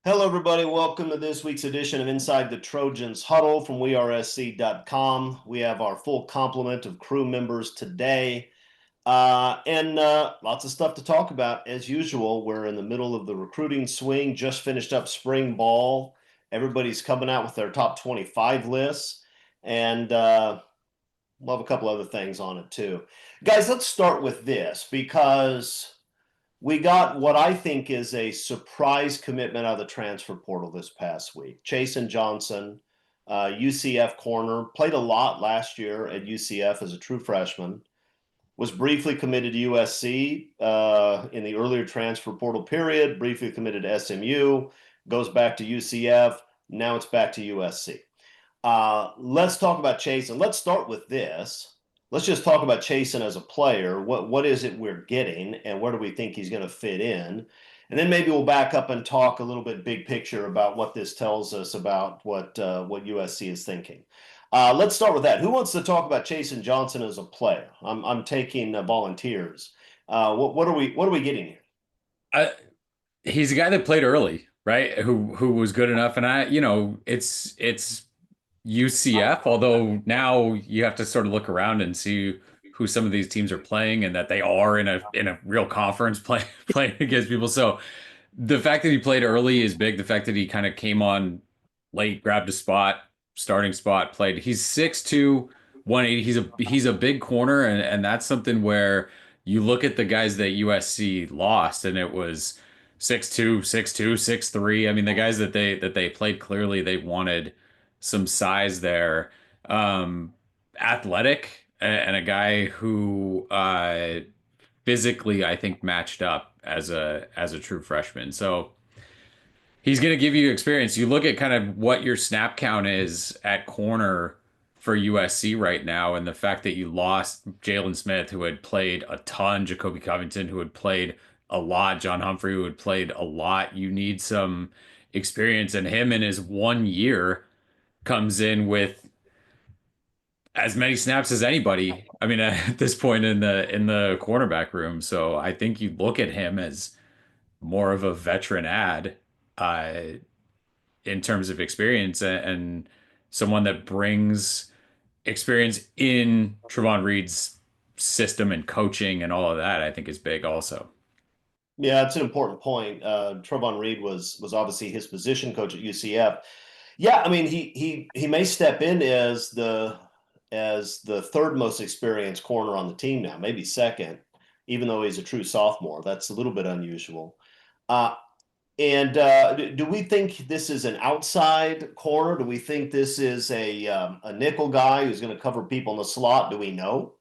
Hello, everybody. Welcome to this week's edition of Inside the Trojans Huddle from WeAreSC.com. We have our full complement of crew members today, and lots of stuff to talk about. As usual, we're in the middle of the recruiting swing, just finished up spring ball. Everybody's coming out with their top 25 lists, and we'll have a couple other things on it too. Guys, let's start with this because we got what I think is a surprise commitment out of the transfer portal this past week. Chasen Johnson, UCF corner, played a lot last year at UCF as a true freshman, was briefly committed to USC in the earlier transfer portal period, briefly committed to SMU, goes back to UCF, now it's back to USC. Let's talk about Chasen. Let's start with this. Let's just talk about Chasen as a player. What is it we're getting, and where do we think he's going to fit in? And then maybe we'll back up and talk a little bit big picture about what this tells us about what USC is thinking. Let's start with that. Who wants to talk about Chasen Johnson as a player? I'm taking volunteers. What are we getting here? He's a guy that played early, right? Who was good enough, and it's UCF. Although now you have to sort of look around and see who some of these teams are playing, and that they are in a real conference playing against people. So the fact that he played early is big. The fact that he kind of came on late, grabbed a spot, starting spot, played. He's 6'2", 180. He's a big corner, and that's something where you look at the guys that USC lost, and it was 6'2", 6'2", 6'3". I mean, the guys that they played, clearly they wanted some size there. Athletic, and a guy who physically I think matched up as a true freshman. So he's going to give you experience. You look at kind of what your snap count is at corner for USC right now, and the fact that you lost Jalen Smith, who had played a ton, Jacoby Covington, who had played a lot, John Humphrey, who had played a lot. You need some experience, and him in his 1 year comes in with as many snaps as anybody. I mean, at this point in the cornerback room. So I think you look at him as more of a veteran ad, uh, in terms of experience, and someone that brings experience in Trevon Reed's system and coaching and all of that. I think is big also. Yeah, it's an important point. Trevon Reed was obviously his position coach at UCF. Yeah, I mean he may step in as the third most experienced corner on the team now, maybe second, even though he's a true sophomore. That's a little bit unusual. Uh, and do we think this is an outside corner? Do we think this is a nickel guy who's going to cover people in the slot? Do we know?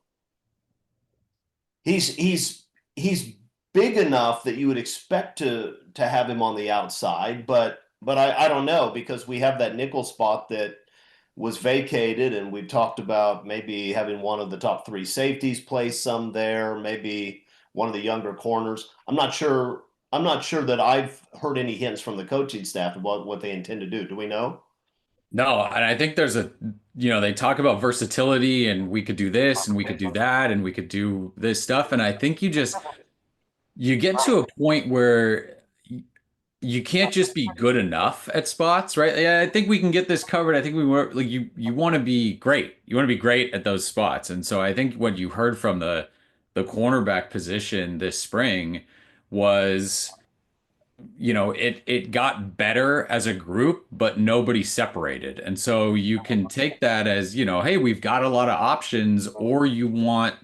He's big enough that you would expect to have him on the outside, but I don't know because we have that nickel spot that was vacated, and we've talked about maybe having one of the top three safeties play some there, maybe one of the younger corners. I'm not sure. I'm not sure that I've heard any hints from the coaching staff about what they intend to do. Do we know? No, and I think they talk about versatility, and we could do this and we could do that and we could do this stuff. And I think you get to a point where you can't just be good enough at spots, right? Yeah, I think we can get this covered. I think we were like you want to be great. You want to be great at those spots. And so I think what you heard from the cornerback position this spring was, it got better as a group, but nobody separated. And so you can take that as, hey, we've got a lot of options, or you want,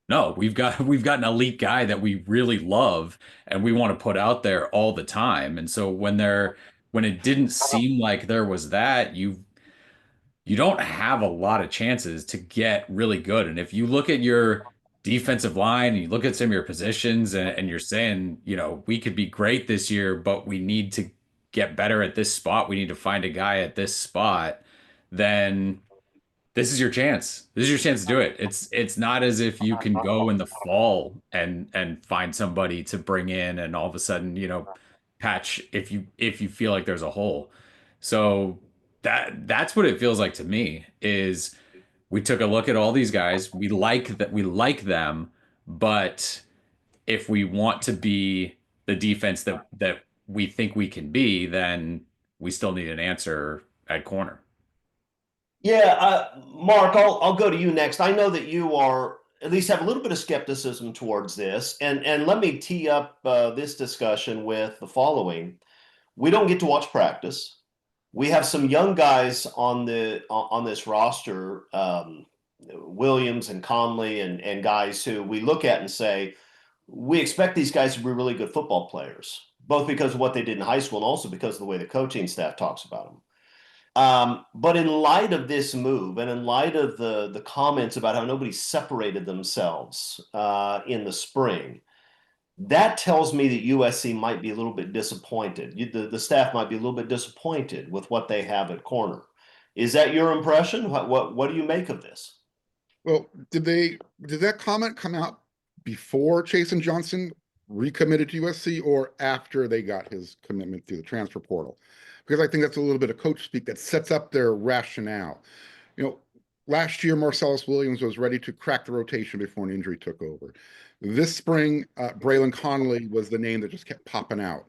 no, we've got an elite guy that we really love and we want to put out there all the time. And so when it didn't seem like there was that, you don't have a lot of chances to get really good. And if you look at your defensive line and you look at some of your positions, and you're saying, we could be great this year, but we need to get better at this spot. We need to find a guy at this spot, then this is your chance. This is your chance to do it. It's not as if you can go in the fall and find somebody to bring in and all of a sudden, patch if you feel like there's a hole. So that's what it feels like to me is we took a look at all these guys. We like them, but if we want to be the defense that we think we can be, then we still need an answer at corner. Yeah, Mark, I'll go to you next. I know that you are at least have a little bit of skepticism towards this, and let me tee up this discussion with the following: we don't get to watch practice. We have some young guys on this roster, Williams and Conley, and guys who we look at and say we expect these guys to be really good football players, both because of what they did in high school and also because of the way the coaching staff talks about them. But in light of this move, and in light of the comments about how nobody separated themselves in the spring, that tells me that USC might be a little bit disappointed. The staff might be a little bit disappointed with what they have at corner. Is that your impression? What do you make of this? Well, did that comment come out before Chasen Johnson recommitted to USC or after they got his commitment through the transfer portal? Because I think that's a little bit of coach speak that sets up their rationale. Last year, Marcellus Williams was ready to crack the rotation before an injury took over. This spring, Braylon Connolly was the name that just kept popping out.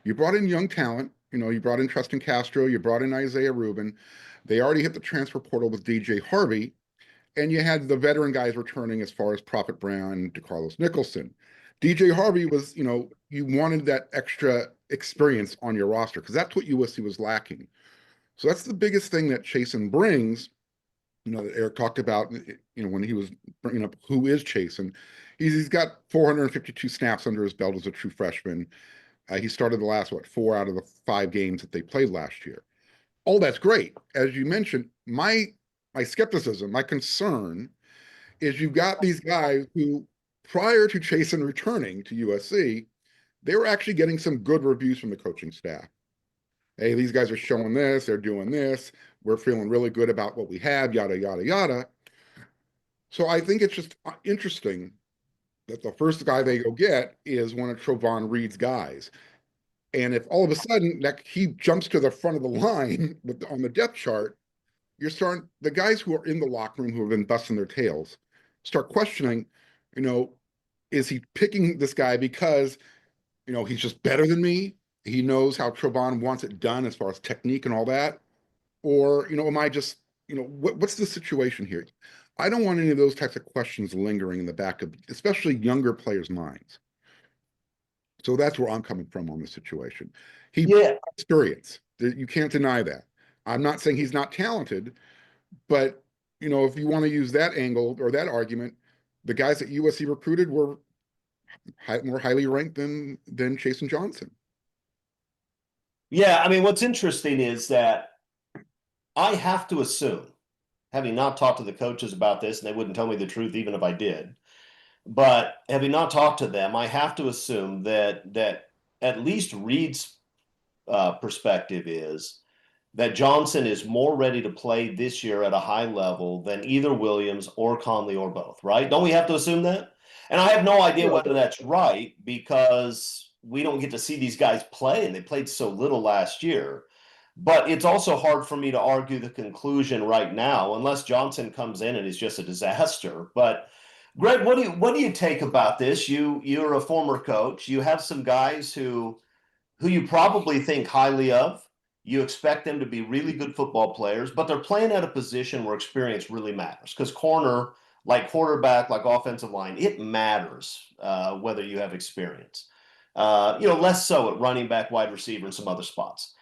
You brought in young talent. You brought in Tristan Castro. You brought in Isaiah Rubin. They already hit the transfer portal with DJ Harvey. And you had the veteran guys returning as far as Prophet Brown and DeCarlos Nicholson. DJ Harvey was, you wanted that extra experience on your roster because that's what USC was lacking. So that's the biggest thing that Chasen brings, that Eric talked about, when he was bringing up who is Chasen. He's got 452 snaps under his belt as a true freshman. He started the last, 4 out of the 5 games that they played last year. All that's great. As you mentioned, my skepticism, my concern is you've got these guys who, prior to Chasen returning to USC, they were actually getting some good reviews from the coaching staff. Hey, these guys are showing this, they're doing this, we're feeling really good about what we have, yada, yada, yada. So I think it's just interesting that the first guy they go get is one of Trovon Reed's guys. And if all of a sudden that he jumps to the front of the line on the depth chart, you're starting, the guys who are in the locker room who have been busting their tails start questioning, is he picking this guy because, he's just better than me? He knows how Trovon wants it done as far as technique and all that? Or, am I just, what's the situation here? I don't want any of those types of questions lingering in the back of, especially younger players' minds. So that's where I'm coming from on the situation. Experience. You can't deny that. I'm not saying he's not talented, but if you want to use that angle or that argument, the guys that USC recruited were more highly ranked than Chasen Johnson. Yeah, I mean, what's interesting is that I have to assume, having not talked to the coaches about this, and they wouldn't tell me the truth even if I did, but having not talked to them, I have to assume that at least Reed's perspective is that Johnson is more ready to play this year at a high level than either Williams or Conley or both, right? Don't we have to assume that? And I have no idea whether that's right because we don't get to see these guys play and they played so little last year. But it's also hard for me to argue the conclusion right now unless Johnson comes in and is just a disaster. But Greg, what do you take about this? You're a former coach. You have some guys who you probably think highly of. You expect them to be really good football players, but they're playing at a position where experience really matters. Because corner, like quarterback, like offensive line, it matters whether you have experience. Less so at running back, wide receiver, and some other spots.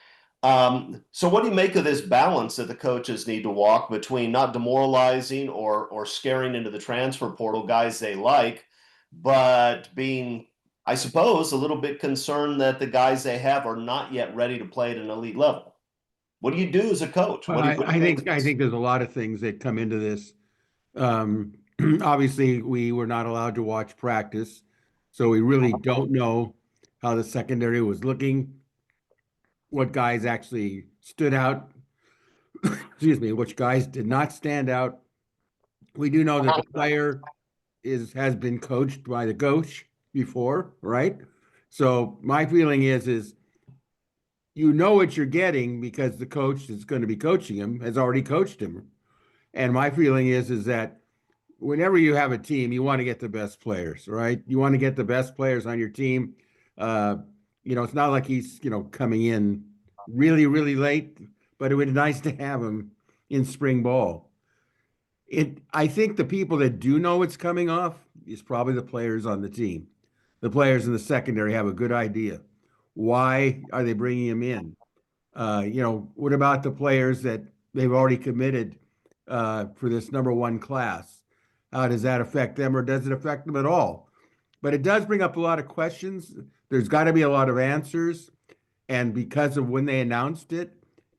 So what do you make of this balance that the coaches need to walk between not demoralizing or scaring into the transfer portal guys they like, but being, I suppose, a little bit concerned that the guys they have are not yet ready to play at an elite level? What do you do as a coach? Well, I think there's a lot of things that come into this. Obviously, we were not allowed to watch practice, so we really don't know how the secondary was looking, what guys actually stood out, excuse me, which guys did not stand out. We do know that the player has been coached by the coach before, right? So my feeling is what you're getting because the coach that's going to be coaching him has already coached him. And my feeling is that whenever you have a team, you want to get the best players, right? You want to get the best players on your team. It's not like he's, coming in really, really late, but it would be nice to have him in spring ball. I think the people that do know it's coming off is probably the players on the team. The players in the secondary have a good idea. Why are they bringing him in? What about the players that they've already committed for this number one class? How does that affect them, or does it affect them at all? But it does bring up a lot of questions. There's got to be a lot of answers. And because of when they announced it,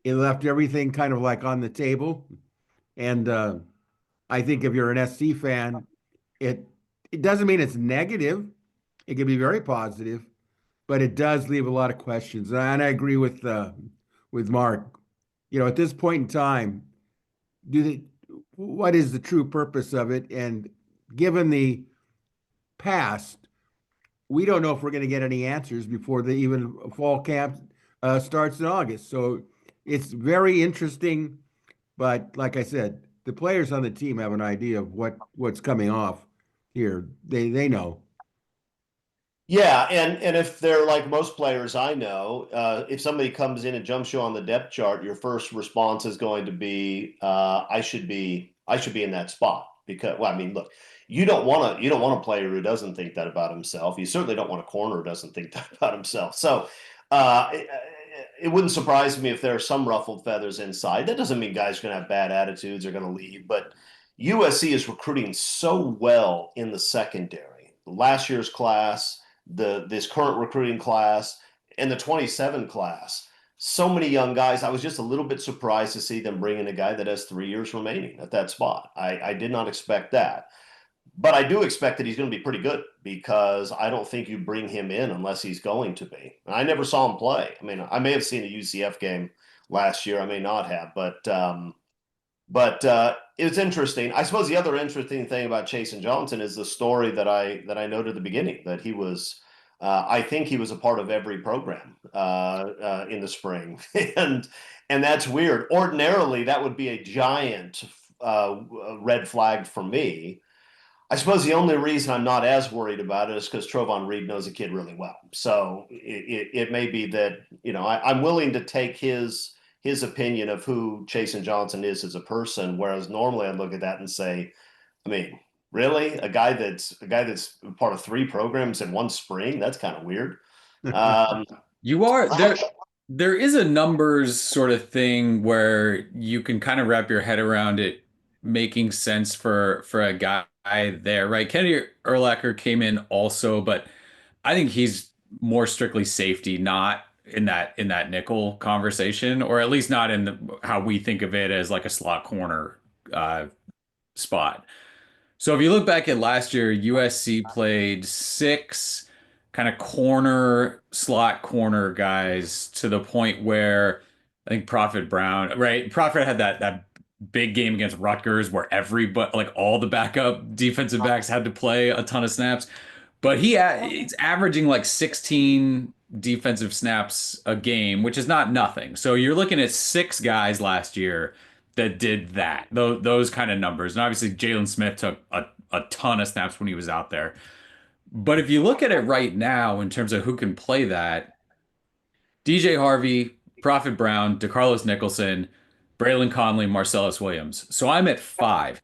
it left everything kind of like on the table. And I think if you're an SC fan, it it doesn't mean it's negative. It can be very positive, but it does leave a lot of questions. And I agree with Mark. At this point in time, do they, what is the true purpose of it? And given the past, we don't know if we're going to get any answers before the even fall camp starts in August. So it's very interesting. But like I said, the players on the team have an idea of what's coming off here. They know. Yeah, and if they're like most players I know, if somebody comes in and jumps you on the depth chart, your first response is going to be, I should be in that spot because, well, I mean, look, you don't want a player who doesn't think that about himself. You certainly don't want a corner who doesn't think that about himself. So, it wouldn't surprise me if there are some ruffled feathers inside. That doesn't mean guys are going to have bad attitudes or going to leave, but USC is recruiting so well in the secondary. Last year's class, this current recruiting class, and the 27 class. So many young guys. I was just a little bit surprised to see them bring in a guy that has 3 years remaining at that spot. I did not expect that. But I do expect that he's going to be pretty good because I don't think you bring him in unless he's going to be. I never saw him play. I mean, I may have seen a UCF game last year. I may not have, but it's interesting. I suppose the other interesting thing about Chasen Johnson is the story that I noted at the beginning, that he was. I think he was a part of every program in the spring, and that's weird. Ordinarily, that would be a giant red flag for me. I suppose the only reason I'm not as worried about it is because Trovon Reed knows the kid really well. So it may be that, I'm willing to take his opinion of who Chasen Johnson is as a person, whereas normally I'd look at that and say, I mean, really, a guy that's part of 3 programs in one spring? That's kind of weird. You are there. There is a numbers sort of thing where you can kind of wrap your head around it making sense for a guy there, right? Kennedy Urlacher came in also, but I think he's more strictly safety, not in that nickel conversation, or at least not in how we think of it as like a slot corner spot. So if you look back at last year, USC played 6 kind of slot corner guys to the point where I think Prophet Brown, right? Prophet had that big game against Rutgers where everybody, like all the backup defensive backs had to play a ton of snaps. But he's averaging like 16 defensive snaps a game, which is not nothing. So you're looking at 6 guys last year that did that, those kind of numbers. And obviously, Jalen Smith took a ton of snaps when he was out there. But if you look at it right now in terms of who can play that, DJ Harvey, Prophet Brown, DeCarlos Nicholson, Braylon Conley, Marcellus Williams. So I'm at 5.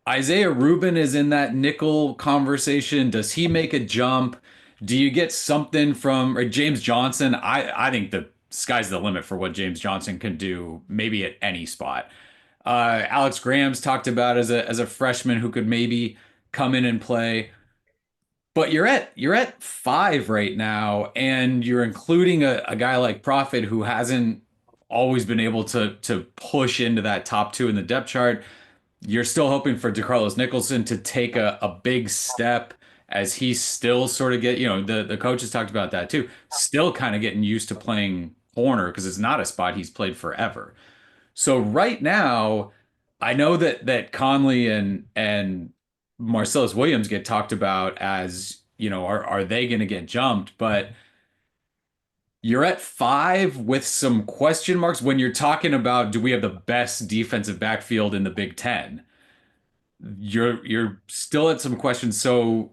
Isaiah Rubin is in that nickel conversation. Does he make a jump? Do you get something from James Johnson? I think the sky's the limit for what James Johnson can do, maybe at any spot. Alex Graham's talked about as a freshman who could maybe come in and play. But you're at 5 right now, and you're including a guy like Prophet who hasn't always been able to push into that top 2 in the depth chart. You're still hoping for DeCarlos Nicholson to take a big step as he's still sort of the coaches talked about that too, still kind of getting used to playing corner because it's not a spot he's played forever. So right now, I know that Conley and Marcellus Williams get talked about as, are they going to get jumped? But you're at 5 with some question marks when you're talking about, do we have the best defensive backfield in the Big Ten? You're still at some questions. So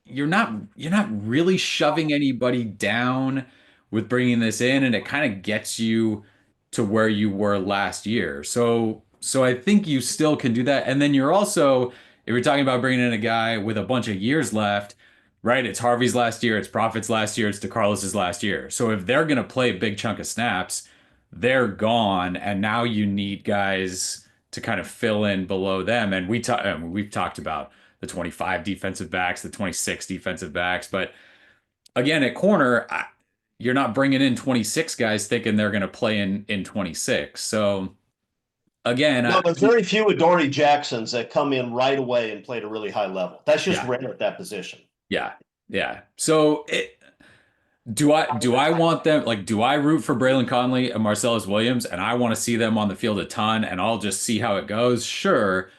you're not really shoving anybody down with bringing this in, and it kind of gets you to where you were last year. So I think you still can do that. And then you're also, if you're talking about bringing in a guy with a bunch of years left, right? It's Harvey's last year, it's Profit's last year, it's DeCarlos's last year. So if they're going to play a big chunk of snaps, they're gone, and now you need guys to kind of fill in below them. And we've talked about the 25 defensive backs, the 26 defensive backs, but again, at corner, you're not bringing in 26 guys thinking they're going to play in 26. So again, No, there's very few Adoree Jacksons that come in right away and play at a really high level. That's just yeah, rare at that position. yeah, yeah. So do I want them, like, do I root for Braylon Conley and Marcellus Williams and I want to see them on the field a ton and I'll just see how it goes? Sure.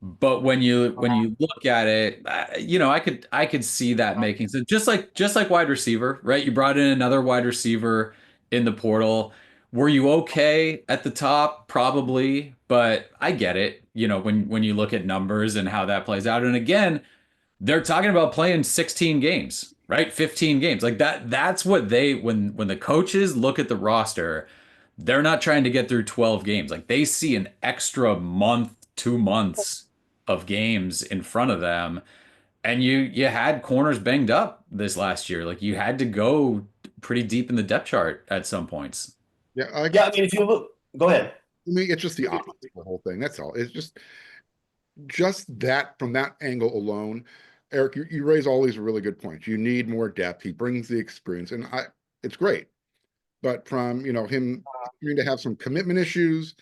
But when you look at it, I could see that making sense. Just like wide receiver, right? You brought in another wide receiver in the portal. Were you okay at the top? Probably, but I get it. When you look at numbers and how that plays out. And again, they're talking about playing 16 games, right? 15 games. Like that's what when the coaches look at the roster, they're not trying to get through 12 games. Like they see an extra month, 2 months of games in front of them. And you had corners banged up this last year. Like you had to go pretty deep in the depth chart at some points. Yeah, Yeah, I mean, if you look, go ahead. I mean, it's just the opposite, the whole thing. That's all. It's just that from that angle alone. Eric, you raise all these really good points. You need more depth. He brings the experience, and it's great. But from him appearing to have some commitment issues,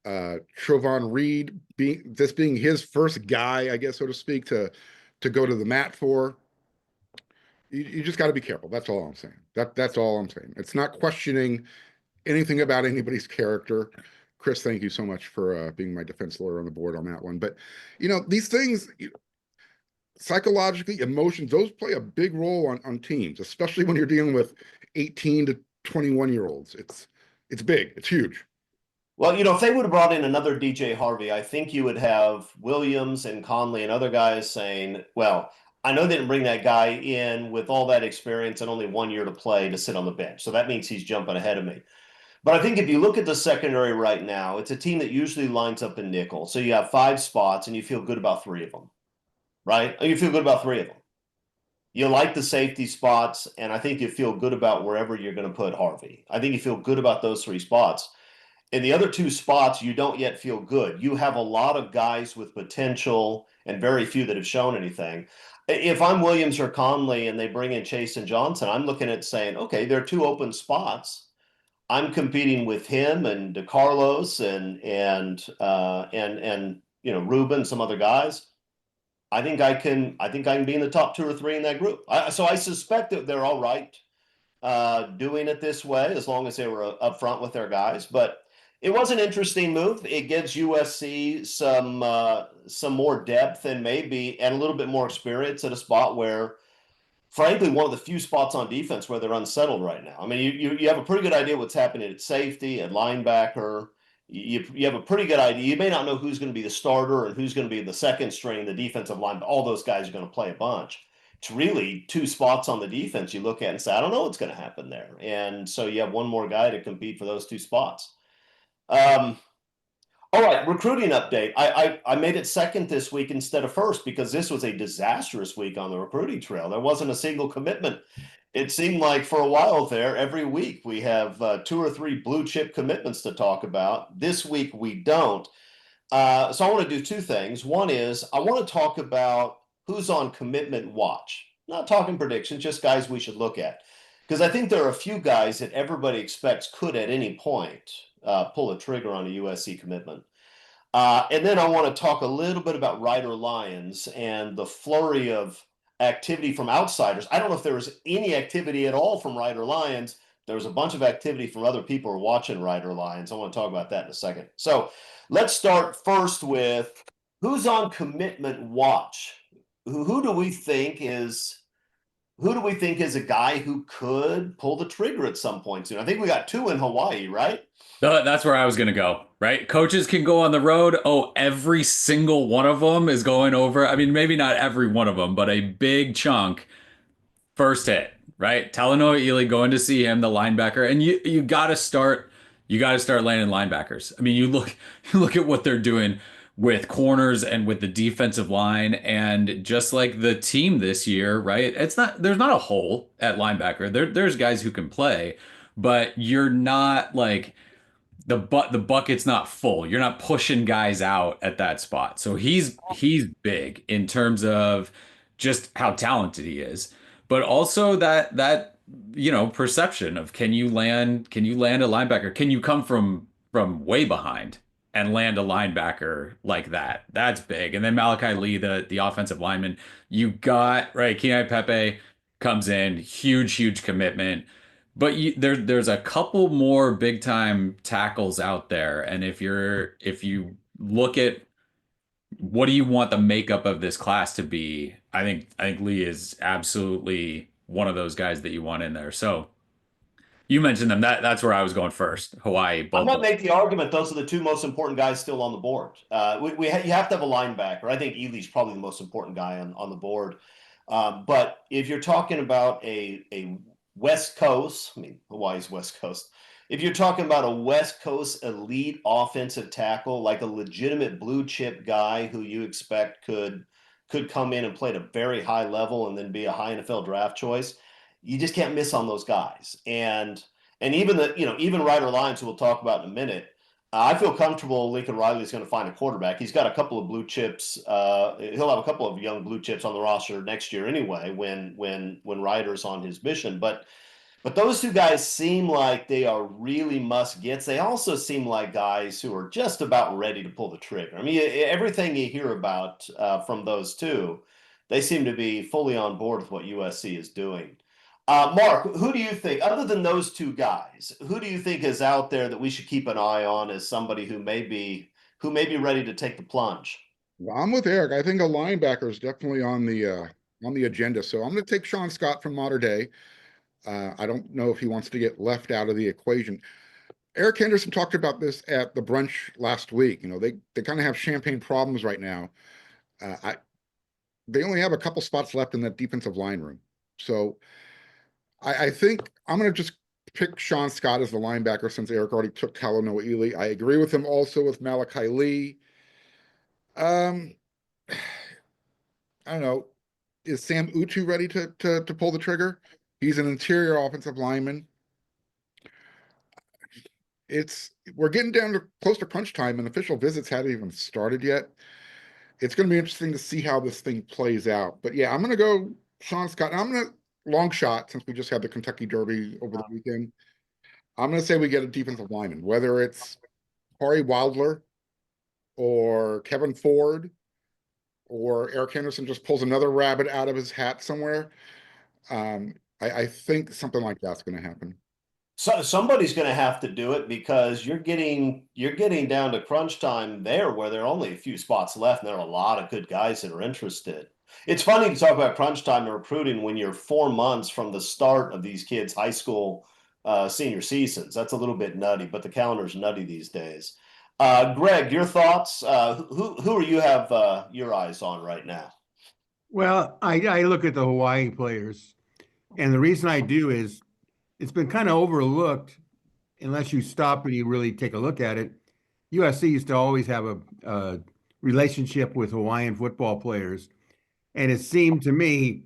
Trovon Reed being his first guy, I guess, so to speak, to go to the mat for. You just got to be careful. That's all I'm saying. That's all I'm saying. It's not questioning anything about anybody's character. Chris, thank you so much for being my defense lawyer on the board on that one. But these things, psychologically, emotions, those play a big role on teams, especially when you're dealing with 18 to 21-year-olds. It's big. It's huge. Well, if they would have brought in another DJ Harvey, I think you would have Williams and Conley and other guys saying, well, I know they didn't bring that guy in with all that experience and only 1 year to play to sit on the bench. So that means he's jumping ahead of me. But I think if you look at the secondary right now, it's a team that usually lines up in nickel. So you have 5 spots and you feel good about 3 of them, right? You feel good about 3 of them. You like the safety spots, and I think you feel good about wherever you're going to put Harvey. I think you feel good about those 3 spots. In the other 2 spots, you don't yet feel good. You have a lot of guys with potential and very few that have shown anything. If I'm Williams or Conley and they bring in Chase and Johnson, I'm looking at saying, okay, there are 2 open spots. I'm competing with him and DeCarlos and Ruben, some other guys. I think I can be in the top 2 or 3 in that group. So I suspect that they're all right doing it this way as long as they were upfront with their guys. But it was an interesting move. It gives USC some more depth and maybe and a little bit more experience at a spot where, frankly, one of the few spots on defense where they're unsettled right now. I mean, you have a pretty good idea what's happening at safety, at linebacker. You have a pretty good idea. You may not know who's going to be the starter and who's going to be the second string, the defensive line, but all those guys are going to play a bunch. It's really 2 spots on the defense you look at and say, I don't know what's going to happen there. And so you have one more guy to compete for those 2 spots. All right, recruiting update. I made it second this week instead of first because this was a disastrous week on the recruiting trail. There wasn't a single commitment. It seemed like for a while there, every week we have 2 or 3 blue chip commitments to talk about. This week we don't. So I want to do 2 things. One is I want to talk about who's on commitment watch. Not talking predictions, just guys we should look at. Because I think there are a few guys that everybody expects could at any point pull a trigger on a USC commitment. And then I want to talk a little bit about Rider Lions and the flurry of activity from outsiders. I don't know if there was any activity at all from Rider Lions. There was a bunch of activity from other people who are watching Rider Lions. I want to talk about that in a second. So let's start first with who's on commitment watch. Who do we think is who do we think is a guy who could pull the trigger at some point soon? I think we got 2 in Hawaii, right? That's where I was going to go, right? Coaches can go on the road. Oh, every single one of them is going over. I mean, maybe not every one of them, but a big chunk first hit, right? Talanoa Ely going to see him, the linebacker, and you got to start landing linebackers. I mean, you look at what they're doing with corners and with the defensive line, and just like the team this year, right? There's not a hole at linebacker. There's guys who can play, but you're not like the bucket's not full. You're not pushing guys out at that spot. So he's big in terms of just how talented he is, but also that perception of can you land a linebacker? Can you come from way behind and land a linebacker like that? That's big. And then Malachi Lee, the offensive lineman, you got right. Kenai Pepe comes in, huge commitment. But there's a couple more big time tackles out there, and if you look at what do you want the makeup of this class to be, I think Lee is absolutely one of those guys that you want in there. So you mentioned them. That's where I was going first. Hawaii, I both might of them. make the argument those are the 2 most important guys still on the board. You have to have a linebacker. I think Ely's probably the most important guy on the board. But if you're talking about a West Coast, I mean, Hawaii's West Coast. If you're talking about a West Coast elite offensive tackle, like a legitimate blue chip guy who you expect could come in and play at a very high level and then be a high NFL draft choice, you just can't miss on those guys. And even even Ryder Lyons, who we'll talk about in a minute, I feel comfortable Lincoln Riley is going to find a quarterback. He's got a couple of blue chips. He'll have a couple of young blue chips on the roster next year anyway when Ryder's on his mission. But those 2 guys seem like they are really must-gets. They also seem like guys who are just about ready to pull the trigger. I mean, everything you hear about from those 2, they seem to be fully on board with what USC is doing. Mark, who do you think, other than those 2 guys, who do you think is out there that we should keep an eye on as somebody who may be ready to take the plunge? Well, I'm with Eric. I think a linebacker is definitely on the agenda. So I'm going to take Sean Scott from Mater Dei. I don't know if he wants to get left out of the equation. Eric Henderson talked about this at the brunch last week. They kind of have champagne problems right now. They only have a couple spots left in that defensive line room. So I think I'm going to just pick Sean Scott as the linebacker since Eric already took Talanoa Ely. I agree with him also with Malachi Lee. I don't know. Is Sam Utu ready to pull the trigger? He's an interior offensive lineman. We're getting down to close to crunch time, and official visits haven't even started yet. It's going to be interesting to see how this thing plays out. But yeah, I'm going to go Sean Scott. And I'm going to long shot since we just had the Kentucky Derby over the weekend. I'm going to say we get a defensive lineman, whether it's Corey Wilder or Kevin Ford or Eric Henderson just pulls another rabbit out of his hat somewhere. I think something like that's going to happen. So somebody's going to have to do it because you're getting down to crunch time there where there are only a few spots left and there are a lot of good guys that are interested. It's funny to talk about crunch time and recruiting when you're 4 months from the start of these kids' high school senior seasons. That's a little bit nutty, but the calendar's nutty these days. Greg, your thoughts? Who are you have your eyes on right now? Well, I look at the Hawaii players, and the reason I do is it's been kind of overlooked unless you stop and you really take a look at it. USC used to always have a relationship with Hawaiian football players, and it seemed to me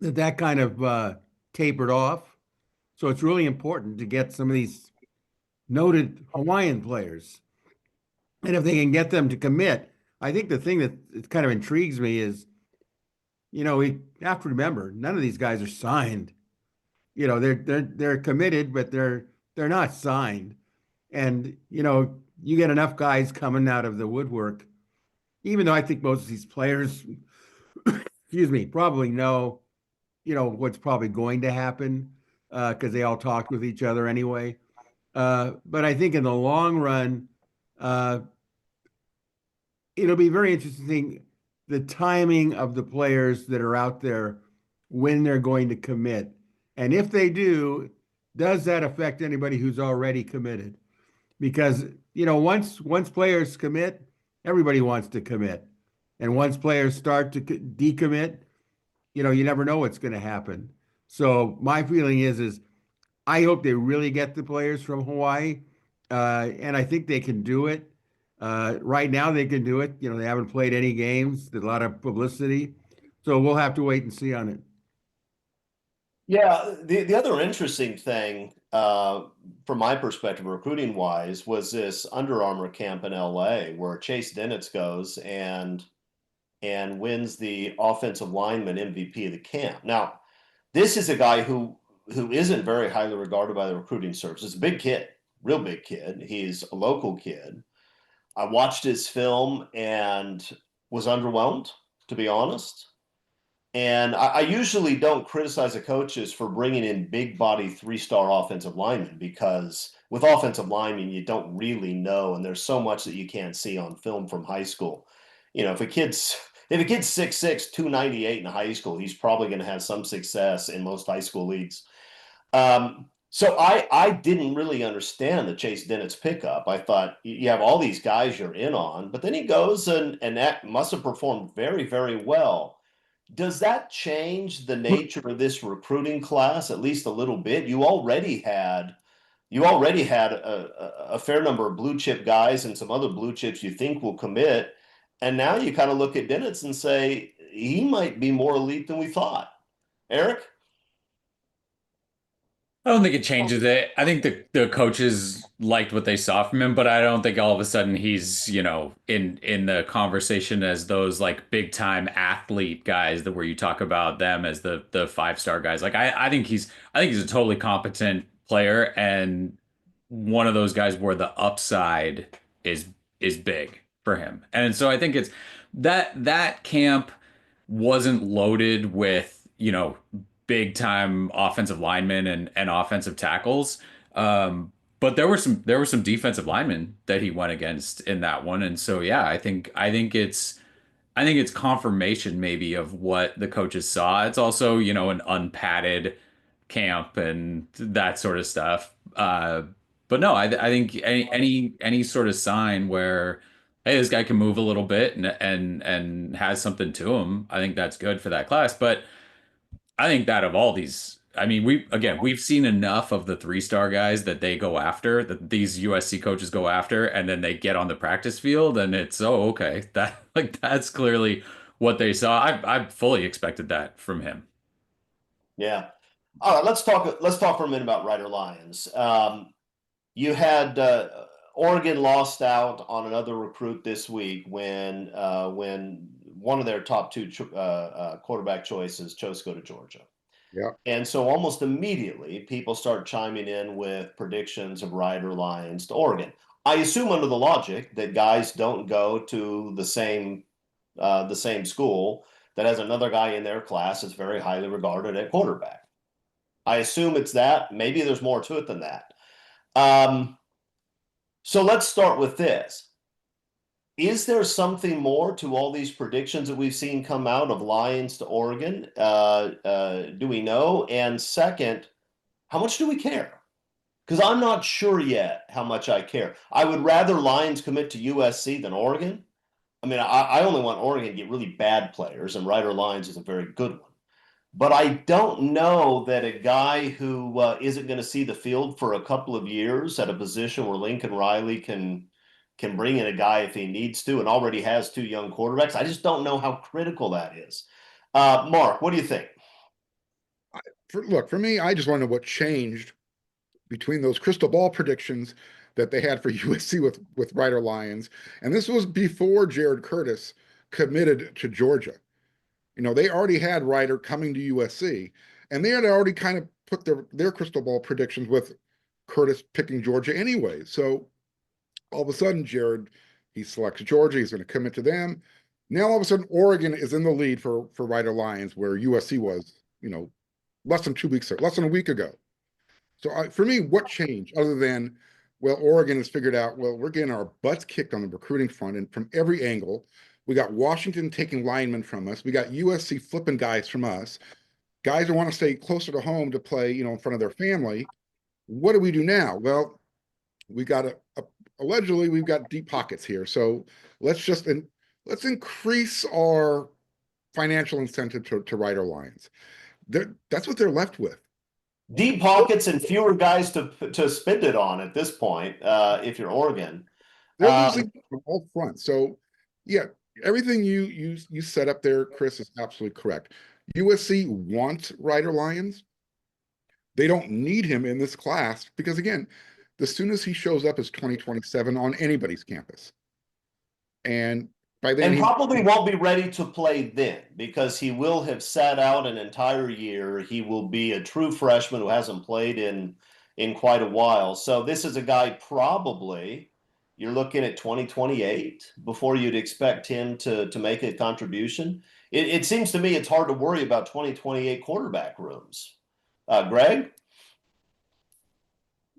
that kind of tapered off. So it's really important to get some of these noted Hawaiian players. And if they can get them to commit, I think the thing that kind of intrigues me is, we have to remember none of these guys are signed. They're committed, but they're not signed. And you get enough guys coming out of the woodwork, even though I think most of these players, excuse me, probably know, what's probably going to happen because they all talked with each other anyway. But I think in the long run, it'll be very interesting the timing of the players that are out there when they're going to commit. And if they do, does that affect anybody who's already committed? Because, once players commit, everybody wants to commit. And once players start to decommit, you never know what's going to happen. So my feeling is I hope they really get the players from Hawaii. And I think they can do it. Right now they can do it. They haven't played any games. There's a lot of publicity. So we'll have to wait and see on it. Yeah, the other interesting thing, from my perspective, recruiting wise, was this Under Armour camp in LA where Chase Denitz goes and wins the offensive lineman MVP of the camp. Now, this is a guy who isn't very highly regarded by the recruiting service. It's a big kid, real big kid. He's a local kid. I watched his film and was underwhelmed, to be honest. And I usually don't criticize the coaches for bringing in big body 3-star offensive linemen, because with offensive linemen, you don't really know. And there's so much that you can't see on film from high school. If a kid's 6'6", 298 in high school, he's probably going to have some success in most high school leagues. So I didn't really understand the Chase Dennett's pickup. I thought you have all these guys you're in on, but then he goes and that must have performed very, very well. Does that change the nature of this recruiting class at least a little bit? You already had a fair number of blue chip guys and some other blue chips you think will commit. And now you kind of look at Dennis and say, he might be more elite than we thought. Eric? I don't think it changes it. I think the coaches liked what they saw from him, but I don't think all of a sudden he's, in the conversation as those like big time athlete guys that where you talk about them as the 5-star guys. Like I think he's a totally competent player and one of those guys where the upside is big for him. And so I think it's that camp wasn't loaded with, big time offensive linemen and offensive tackles. But there were some defensive linemen that he went against in that one. And so yeah, I think it's confirmation maybe of what the coaches saw. It's also, an unpadded camp and that sort of stuff. But no, I think any sort of sign where hey, this guy can move a little bit and has something to him, I think that's good for that class. But I think that of all these, I mean, we've seen enough of the 3-star guys that they go after, that these USC coaches go after, and then they get on the practice field, and it's okay, that's clearly what they saw. I fully expected that from him. Yeah. All right, let's talk for a minute about Rider Lions. You had Oregon lost out on another recruit this week when one of their top 2 quarterback choices chose to go to Georgia. Yeah. And so almost immediately people start chiming in with predictions of Rider Lions to Oregon. I assume under the logic that guys don't go to the same school that has another guy in their class that's very highly regarded at quarterback. I assume it's that. Maybe there's more to it than that. So let's start with this. Is there something more to all these predictions that we've seen come out of Lions to Oregon? Do we know? And second, how much do we care? Because I'm not sure yet how much I care. I would rather Lions commit to USC than Oregon. I mean, I only want Oregon to get really bad players, and Rider Lions is a very good one. But I don't know that a guy who isn't going to see the field for a couple of years at a position where Lincoln Riley can bring in a guy if he needs to and already has 2 young quarterbacks. I just don't know how critical that is. Mark, what do you think? Look, for me, I just want to know what changed between those crystal ball predictions that they had for USC with Rider Lions. And this was before Jared Curtis committed to Georgia. They already had Rider coming to USC, and they had already kind of put their crystal ball predictions with Curtis picking Georgia anyway. So all of a sudden, Jared, he selects Georgia. He's going to commit to them. Now, all of a sudden, Oregon is in the lead for Rider Lions, where USC was, less than a week ago. So for me, what changed other than, well, Oregon has figured out, well, we're getting our butts kicked on the recruiting front and from every angle. We got Washington taking linemen from us. We got USC flipping guys from us. Guys who want to stay closer to home to play, in front of their family. What do we do now? Well, we got allegedly we've got deep pockets here. So let's increase our financial incentive to Rider Lions. That's what they're left with. Deep pockets and fewer guys to spend it on at this point, if you're Oregon. They're losing on all fronts. So yeah, everything you set up there, Chris, is absolutely correct. USC wants Rider Lions. They don't need him in this class because, again, the soonest he shows up is 2027 on anybody's campus. And by then, and probably won't be ready to play then because he will have sat out an entire year. He will be a true freshman who hasn't played in quite a while. So this is a guy probably you're looking at 2028 before you'd expect him to make a contribution. It seems to me it's hard to worry about 2028 quarterback rooms. Greg?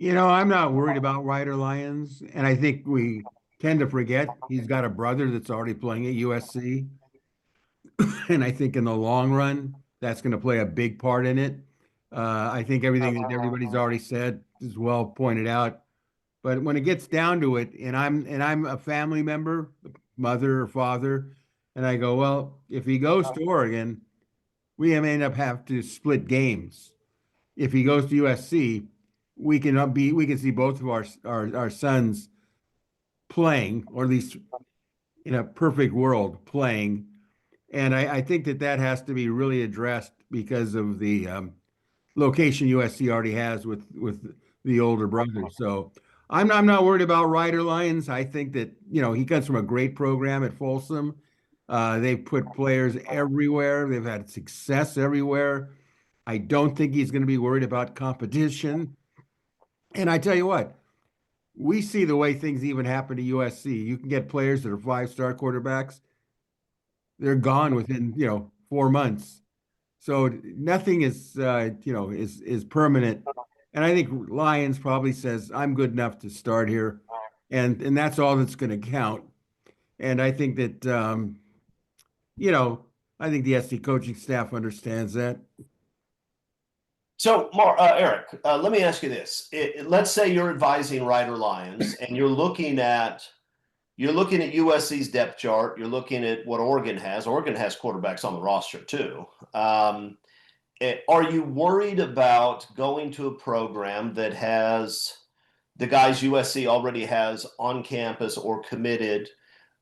I'm not worried about Rider Lions, and I think we tend to forget he's got a brother that's already playing at USC. And I think in the long run, that's going to play a big part in it. I think everything that everybody's already said is well pointed out. But when it gets down to it, and I'm a family member, mother or father, and I go, well, if he goes to Oregon, we may end up have to split games. If he goes to USC, we can see both of our sons playing, or at least in a perfect world playing. And I think that has to be really addressed because of the location USC already has with the older brother. So I'm not worried about Rider Lions. I think that, he comes from a great program at Folsom. They've put players everywhere. They've had success everywhere. I don't think he's going to be worried about competition. And I tell you what, we see the way things even happen to USC. You can get players that are 5-star quarterbacks. They're gone within, 4 months. So nothing is, is permanent. And I think Lions probably says, I'm good enough to start here. And that's all that's going to count. And I think that, I think the SC coaching staff understands that. So, Eric, let me ask you this. Let's say you're advising Rider Lions and you're looking at USC's depth chart. You're looking at what Oregon has. Oregon has quarterbacks on the roster too. Are you worried about going to a program that has the guys USC already has on campus or committed?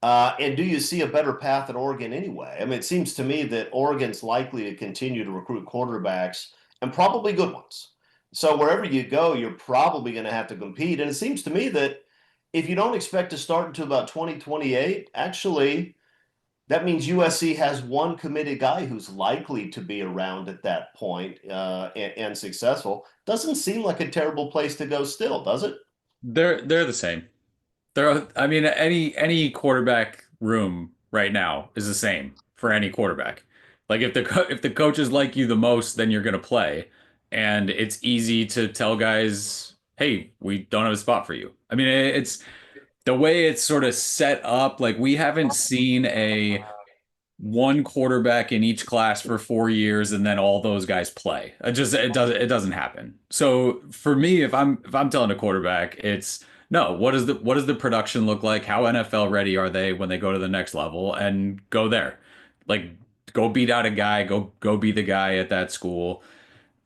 And do you see a better path at Oregon anyway? I mean, it seems to me that Oregon's likely to continue to recruit quarterbacks and probably good ones. So wherever you go, you're probably going to have to compete. And it seems to me that if you don't expect to start until about 2028, actually, that means USC has one committed guy who's likely to be around at that point and successful. Doesn't seem like a terrible place to go still, does it? They're the same. I mean, any quarterback room right now is the same for any quarterback. Like if the coaches like you the most, then you're gonna play, and it's easy to tell guys, "Hey, we don't have a spot for you." I mean, it's the way it's sort of set up. Like we haven't seen a one quarterback in each class for 4 years and then all those guys play. It doesn't happen. So for me, if I'm telling a quarterback, it's no, what does the production look like? How NFL ready are they when they go to the next level and go there? Like go beat out a guy, go be the guy at that school.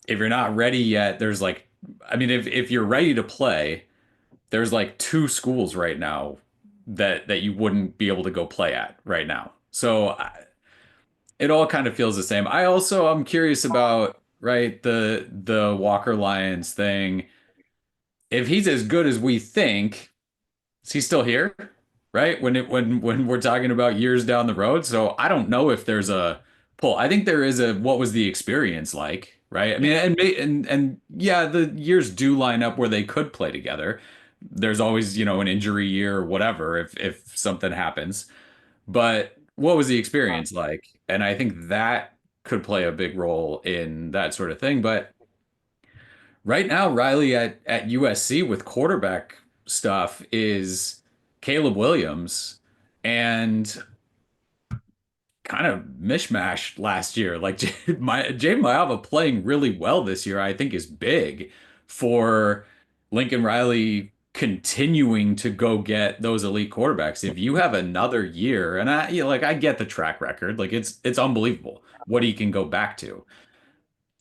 If you're not ready yet, there's like I mean if you're ready to play, there's like two schools right now that you wouldn't be able to go play at right now. So it all kind of feels the same. I'm curious about right the Walker Lions thing. If he's as good as we think, is he still here? Right? When we're talking about years down the road. So I don't know if there's a pull. I think there is a what was the experience like, right? I mean, and yeah, the years do line up where they could play together. There's always, an injury year or whatever if something happens. But what was the experience like? And I think that could play a big role in that sort of thing. But right now, Riley at USC with quarterback stuff is Caleb Williams. And kind of mishmash last year. Like Jay Mayava playing really well this year, I think is big for Lincoln Riley continuing to go get those elite quarterbacks. If you have another year, and I get the track record, like it's unbelievable what he can go back to.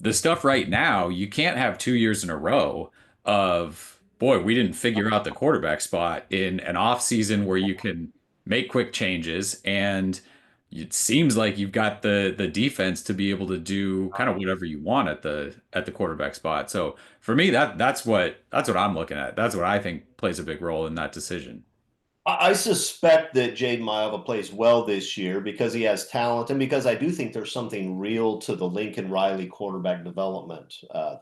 The stuff right now, you can't have 2 years in a row of, boy, we didn't figure out the quarterback spot in an off season where you can make quick changes, and it seems like you've got the defense to be able to do kind of whatever you want at the quarterback spot. So for me, that's what I'm looking at. That's what I think plays a big role in that decision. I suspect that Jade Mailava plays well this year because he has talent and because I do think there's something real to the Lincoln Riley quarterback development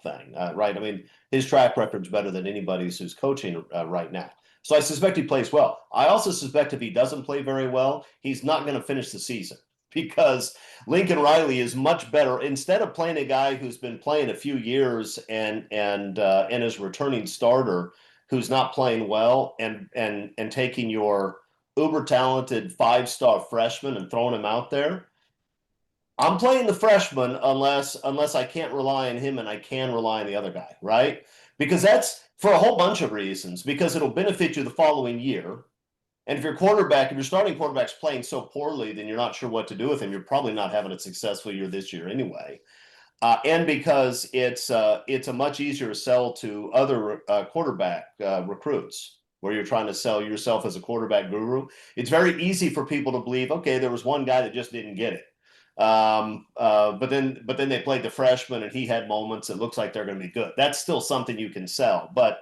thing, right? I mean, his track record's better than anybody's who's coaching right now. So I suspect he plays well. I also suspect if he doesn't play very well, he's not going to finish the season because Lincoln Riley is much better. Instead of playing a guy who's been playing a few years and is returning starter, who's not playing well and taking your uber talented 5-star freshman and throwing him out there. I'm playing the freshman unless I can't rely on him and I can rely on the other guy, right? Because that's for a whole bunch of reasons, because it'll benefit you the following year. And if your starting quarterback's playing so poorly, then you're not sure what to do with him. You're probably not having a successful year this year anyway. And because it's a much easier sell to other quarterback recruits, where you're trying to sell yourself as a quarterback guru. It's very easy for people to believe, okay, there was one guy that just didn't get it, but then they played the freshman and he had moments. It looks like they're going to be good. That's still something you can sell, but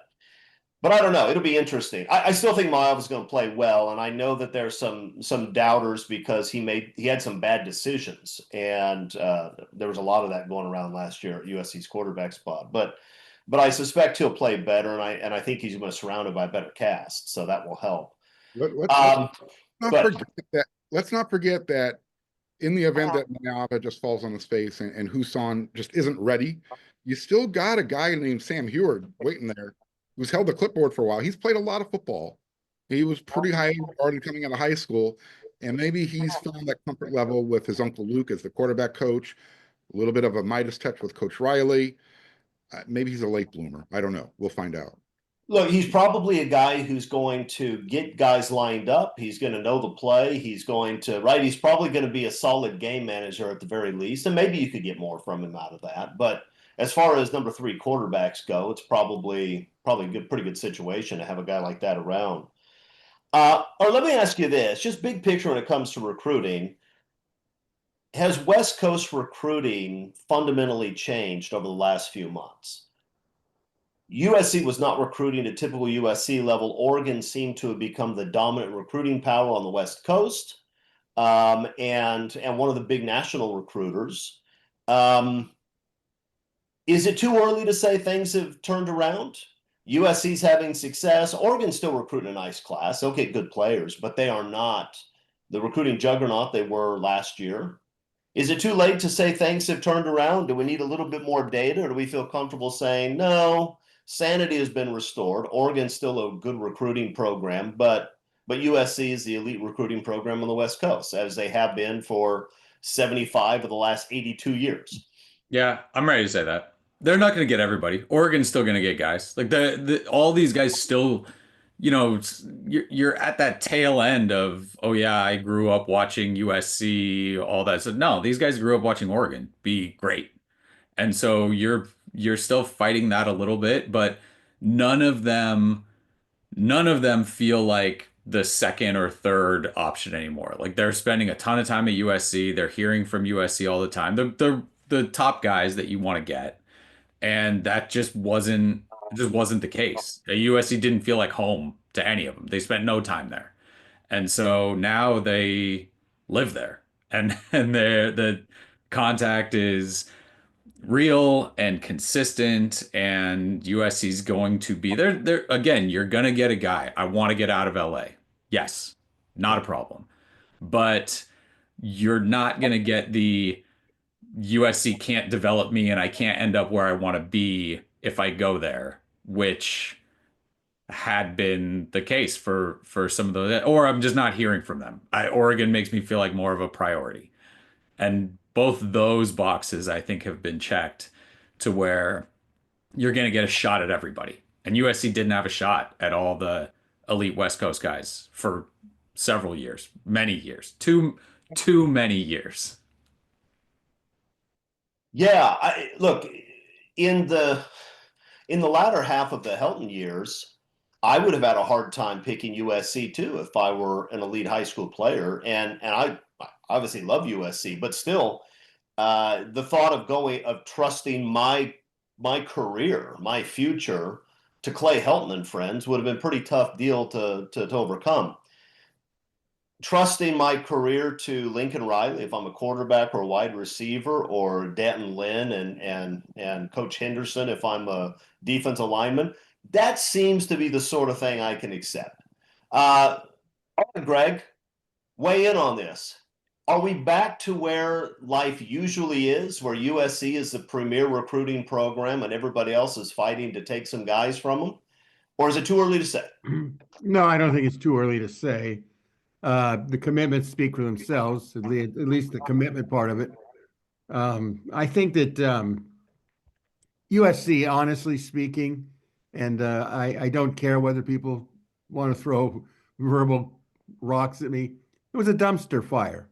I don't know. It'll be interesting. I still think Miles is going to play well, and I know that there's some doubters because he had some bad decisions, and there was a lot of that going around last year at USC's quarterback spot. But I suspect he'll play better, and I think he's going to be surrounded by a better cast, so that will help. Let's not forget that in the event that Mayava just falls on his face and Huson just isn't ready, you still got a guy named Sam Heward waiting there, who's held the clipboard for a while. He's played a lot of football. He was pretty high regarded coming out of high school, and maybe he's found that comfort level with his Uncle Luke as the quarterback coach, a little bit of a Midas touch with Coach Riley. Maybe he's a late bloomer. I don't know. We'll find out. Look, he's probably a guy who's going to get guys lined up. He's going to know the play. He's probably going to be a solid game manager at the very least, and maybe you could get more from him out of that. But as far as number 3 quarterbacks go, it's probably a pretty good situation to have a guy like that around. Or let me ask you this, just big picture when it comes to recruiting. Has West Coast recruiting fundamentally changed over the last few months? USC was not recruiting at typical USC level. Oregon seemed to have become the dominant recruiting power on the West Coast, and one of the big national recruiters. Is it too early to say things have turned around? USC's having success. Oregon's still recruiting a nice class. Okay, good players, but they are not the recruiting juggernaut they were last year. Is it too late to say things have turned around? Do we need a little bit more data, or do we feel comfortable saying, no, sanity has been restored? Oregon's still a good recruiting program, but USC is the elite recruiting program on the West Coast, as they have been for 75 of the last 82 years. Yeah, I'm ready to say that. They're not going to get everybody. Oregon's still going to get guys. Like all these guys still, you're at that tail end of, oh yeah, I grew up watching USC, all that. So no, these guys grew up watching Oregon be great. And so you're still fighting that a little bit, but none of them feel like the second or third option anymore. Like they're spending a ton of time at USC. They're hearing from USC all the time. They're the top guys that you want to get. And that just wasn't the case. USC didn't feel like home to any of them. They spent no time there. And so now they live there. And the contact is real and consistent, and USC's going to be there. Again, you're gonna get a guy. I want to get out of LA. Yes, not a problem. But you're not gonna get the USC can't develop me and I can't end up where I want to be if I go there, which had been the case for some of those, or I'm just not hearing from them. Oregon makes me feel like more of a priority. And both those boxes, I think, have been checked to where you're going to get a shot at everybody. And USC didn't have a shot at all the elite West Coast guys for several years, many years, too many years. Yeah, look, in the latter half of the Helton years, I would have had a hard time picking USC too if I were an elite high school player. And I obviously love USC, but still, the thought of trusting my career, my future to Clay Helton and friends would have been a pretty tough deal to overcome. Trusting my career to Lincoln Riley, if I'm a quarterback or a wide receiver, or Danton Lynn and Coach Henderson, if I'm a defensive lineman, that seems to be the sort of thing I can accept. All right, Greg, weigh in on this. Are we back to where life usually is, where USC is the premier recruiting program and everybody else is fighting to take some guys from them? Or is it too early to say? No, I don't think it's too early to say. The commitments speak for themselves, at least the commitment part of it. I think that USC, honestly speaking, and I don't care whether people want to throw verbal rocks at me, it was a dumpster fire.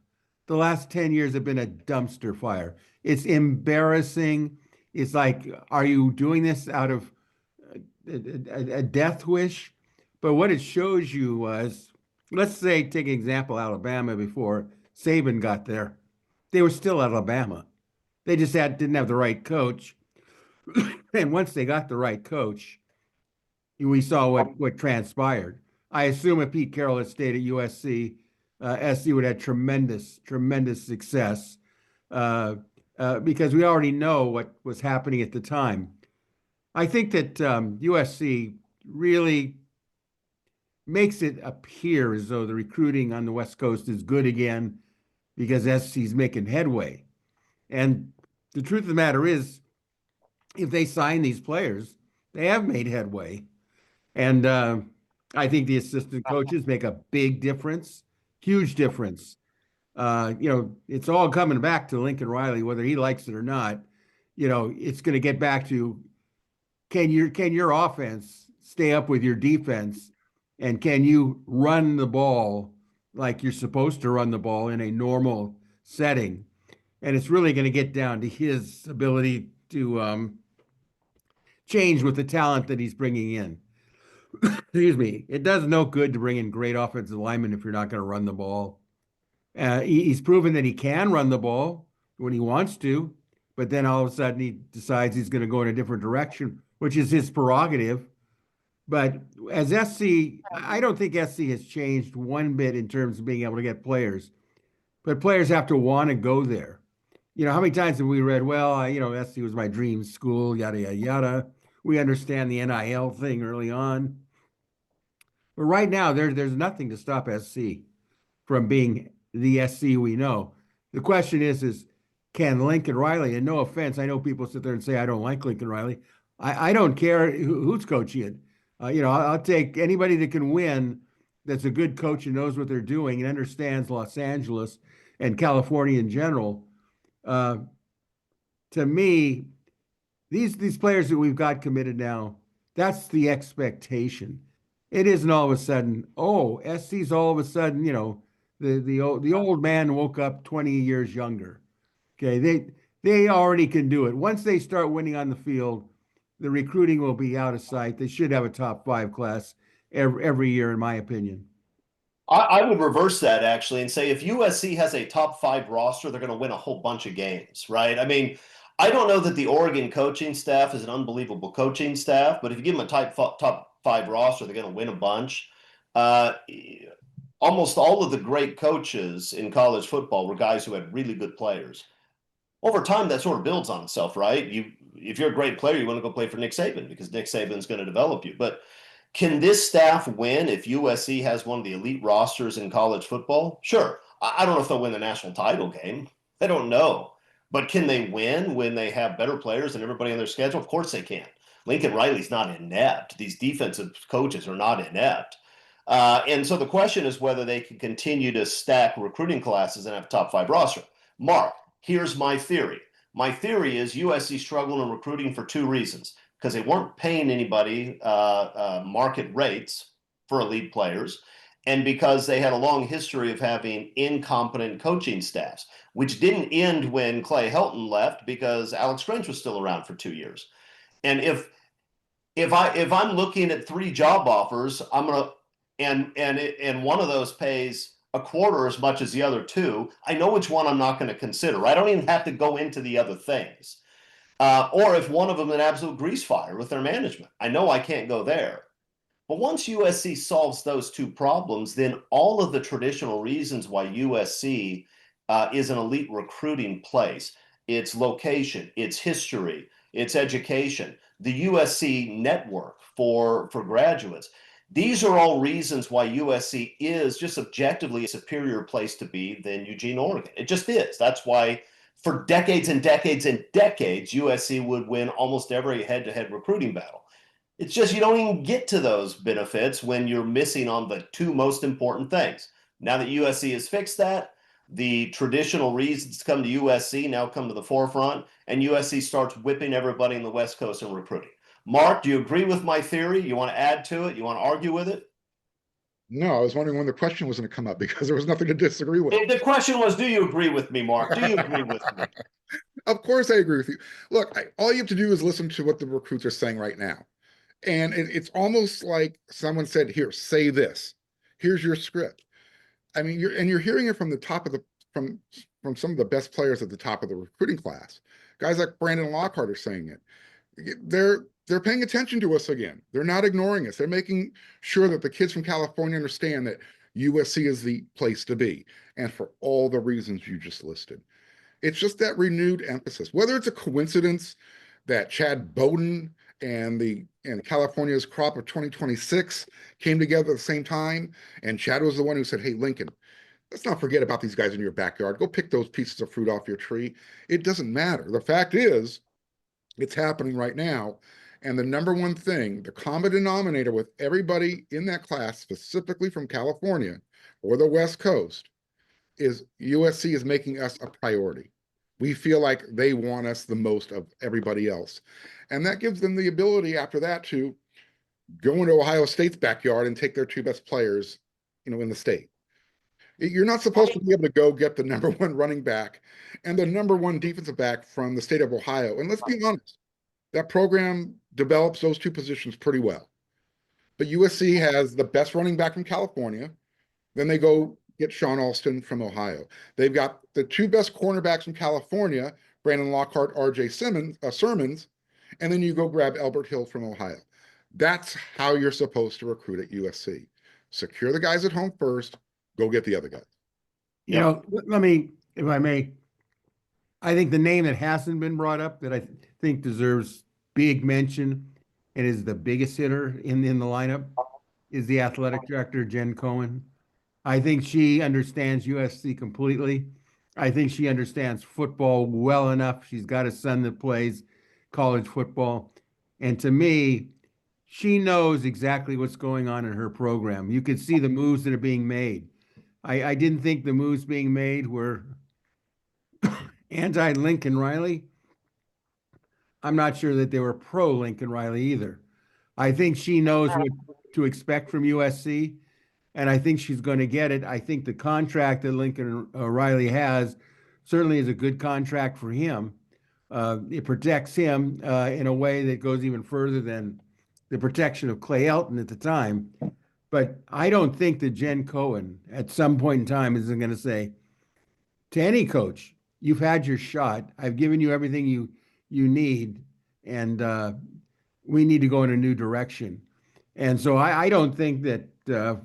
The last 10 years have been a dumpster fire. It's embarrassing. It's like, are you doing this out of a death wish? But what it shows you was, let's say, take an example, Alabama before Saban got there. They were still Alabama. They just didn't have the right coach. And once they got the right coach, we saw what transpired. I assume if Pete Carroll had stayed at USC, SC would have tremendous success because we already know what was happening at the time. I think that USC really makes it appear as though the recruiting on the West Coast is good again because SC's making headway. And the truth of the matter is, if they sign these players, they have made headway. And I think the assistant coaches make a big difference, huge difference. It's all coming back to Lincoln Riley, whether he likes it or not. It's going to get back to, can your offense stay up with your defense, and can you run the ball like you're supposed to run the ball in a normal setting? And it's really going to get down to his ability to change with the talent that he's bringing in. Excuse me. It does no good to bring in great offensive linemen if you're not going to run the ball. He's proven that he can run the ball when he wants to, but then all of a sudden he decides he's going to go in a different direction, which is his prerogative. But as SC, I don't think SC has changed one bit in terms of being able to get players. But players have to want to go there. How many times have we read, well, SC was my dream school, yada, yada, yada. We understand the NIL thing early on. But right now, there's nothing to stop SC from being the SC we know. The question is can Lincoln Riley, and no offense, I know people sit there and say, I don't like Lincoln Riley. I don't care who's coaching it. I'll take anybody that can win, that's a good coach and knows what they're doing and understands Los Angeles and California in general. To me, these players that we've got committed now, that's the expectation. It isn't all of a sudden, SC's all of a sudden, the old man woke up 20 years younger. Okay, they already can do it. Once they start winning on the field, the recruiting will be out of sight. They should have a top 5 class every year, in my opinion. I would reverse that actually and say if USC has a top 5 roster, they're going to win a whole bunch of games, right? I mean, I don't know that the Oregon coaching staff is an unbelievable coaching staff, but if you give them a top 5 roster, they're going to win a bunch. Almost all of the great coaches in college football were guys who had really good players. Over time, that sort of builds on itself, right? If you're a great player, you want to go play for Nick Saban because Nick Saban's going to develop you. But can this staff win if USC has one of the elite rosters in college football? Sure. I don't know if they'll win the national title game. I don't know. But can they win when they have better players than everybody on their schedule? Of course they can. Lincoln Riley's not inept. These defensive coaches are not inept. And so the question is whether they can continue to stack recruiting classes and have a top 5 roster. Mark, here's my theory. My theory is USC struggled in recruiting for two reasons: because they weren't paying anybody market rates for elite players, and because they had a long history of having incompetent coaching staffs, which didn't end when Clay Helton left, because Alex Grinch was still around for 2 years. And if I'm looking at 3 job offers, I'm gonna and one of those pays a quarter as much as the other 2, I know which one I'm not going to consider. I don't even have to go into the other things. Or if one of them is an absolute grease fire with their management, I know I can't go there. But once USC solves those 2 problems, then all of the traditional reasons why USC is an elite recruiting place, its location, its history, its education, the USC network for graduates, these are all reasons why USC is just objectively a superior place to be than Eugene, Oregon. It just is. That's why for decades and decades and decades, USC would win almost every head-to-head recruiting battle. It's just you don't even get to those benefits when you're missing on the 2 most important things. Now that USC has fixed that, the traditional reasons to come to USC now come to the forefront, and USC starts whipping everybody in the West Coast in recruiting. Mark, do you agree with my theory? You want to add to it? You want to argue with it? No, I was wondering when the question was going to come up because there was nothing to disagree with. The question was, do you agree with me, Mark? Do you agree with me? Of course I agree with you. Look, all you have to do is listen to what the recruits are saying right now. And it's almost like someone said, here, say this. Here's your script. I mean, you're hearing it from the top of the from some of the best players at the top of the recruiting class. Guys like Brandon Lockhart are saying it. They're paying attention to us again. They're not ignoring us. They're making sure that the kids from California understand that USC is the place to be, and for all the reasons you just listed. It's just that renewed emphasis. Whether it's a coincidence that Chad Bowden and California's crop of 2026 came together at the same time, and Chad was the one who said, hey, Lincoln, let's not forget about these guys in your backyard. Go pick those pieces of fruit off your tree. It doesn't matter. The fact is, it's happening right now. And the number one thing, the common denominator with everybody in that class, specifically from California or the West Coast, is USC is making us a priority. We feel like they want us the most of everybody else. And that gives them the ability after that to go into Ohio State's backyard and take their 2 best players, in the state. You're not supposed to be able to go get the number 1 running back and the number 1 defensive back from the state of Ohio. And let's be honest, that program develops those 2 positions pretty well. But USC has the best running back from California. Then they go get Sean Alston from Ohio. They've got the 2 best cornerbacks from California, Brandon Lockhart, RJ Sermons, and then you go grab Albert Hill from Ohio. That's how you're supposed to recruit at USC. Secure the guys at home first, go get the other guys. You know, let me, if I may, I think the name that hasn't been brought up that I think deserves big mention and is the biggest hitter in the lineup is the athletic director, Jen Cohen. I think she understands USC completely. I think she understands football well enough. She's got a son that plays college football. And to me, she knows exactly what's going on in her program. You could see the moves that are being made. I didn't think the moves being made were anti-Lincoln Riley. I'm not sure that they were pro-Lincoln Riley either. I think she knows what to expect from USC, and I think she's going to get it. I think the contract that Lincoln Riley has certainly is a good contract for him. It protects him in a way that goes even further than the protection of Clay Helton at the time. But I don't think that Jen Cohen at some point in time isn't going to say to any coach, you've had your shot. I've given you everything you need, and we need to go in a new direction. And so I don't think that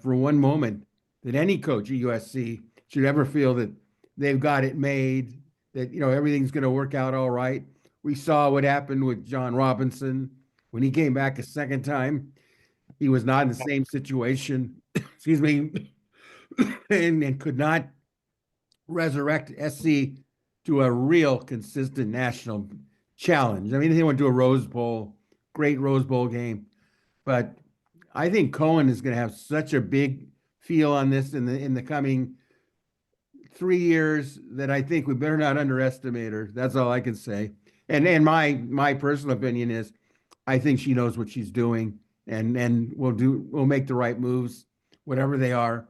for one moment that any coach at USC should ever feel that they've got it made, that everything's going to work out all right. We saw what happened with John Robinson when he came back a second time. He was not in the same situation, excuse me, and could not resurrect SC to a real consistent national challenge. I mean, they went to a Rose Bowl, great Rose Bowl game, but I think Cohen is going to have such a big feel on this in the coming 3 years that I think we better not underestimate her. That's all I can say. And my personal opinion is I think she knows what she's doing and we'll make the right moves, whatever they are.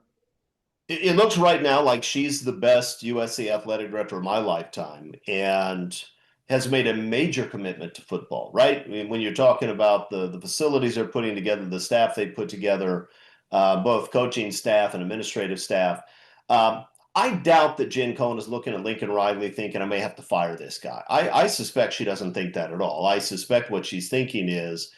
It looks right now like she's the best USC athletic director of my lifetime and has made a major commitment to football, right? I mean, when you're talking about the facilities they're putting together, the staff they put together, both coaching staff and administrative staff. I doubt that Jen Cohen is looking at Lincoln Riley thinking, I may have to fire this guy. I suspect she doesn't think that at all. I suspect what she's thinking is,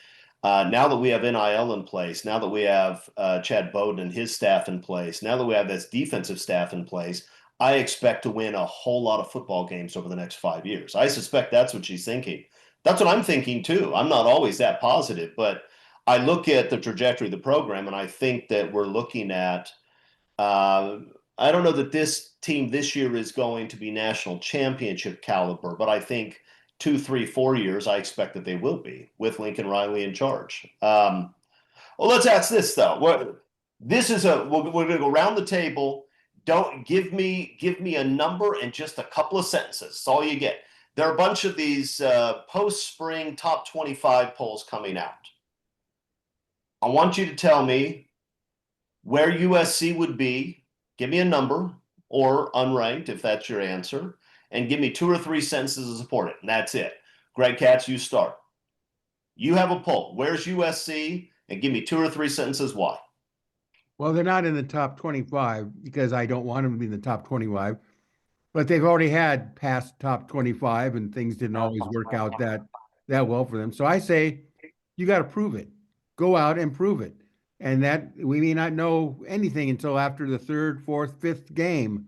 now that we have NIL in place, now that we have Chad Bowden and his staff in place, now that we have this defensive staff in place, I expect to win a whole lot of football games over the next 5 years. I suspect that's what she's thinking. That's what I'm thinking too. I'm not always that positive, but I look at the trajectory of the program and I think that we're looking at, I don't know that this team this year is going to be national championship caliber, but I think 2, 3, 4 years, I expect that they will be with Lincoln Riley in charge. Well, let's ask this though. We're going to go around the table. Don't give me a number and just a couple of sentences. That's all you get. There are a bunch of these post-spring top 25 polls coming out. I want you to tell me where USC would be. Give me a number or unranked if that's your answer. And give me 2 or 3 sentences to support it. And that's it. Greg Katz, you start. You have a poll. Where's USC? And give me 2 or 3 sentences why. Well, they're not in the top 25 because I don't want them to be in the top 25, but they've already had past top 25 and things didn't always work out that well for them. So I say you got to prove it. Go out and prove it. And that we may not know anything until after the 3rd, 4th, 5th game,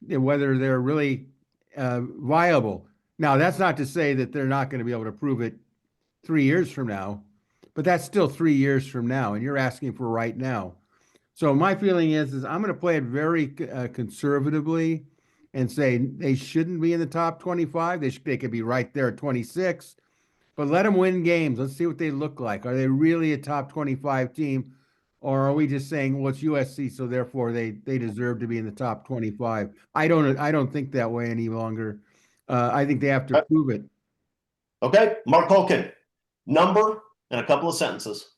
whether they're really viable. Now, that's not to say that they're not going to be able to prove it 3 years from now, but that's still 3 years from now, and you're asking for right now. So my feeling is I'm going to play it very conservatively and say they shouldn't be in the top 25. They could be right there at 26, but let them win games. Let's see what they look like. Are they really a top 25 team? Or are we just saying, well, it's USC, so therefore they deserve to be in the top 25? I don't think that way any longer. I think they have to prove it. Okay, Mark Holkin, number and a couple of sentences.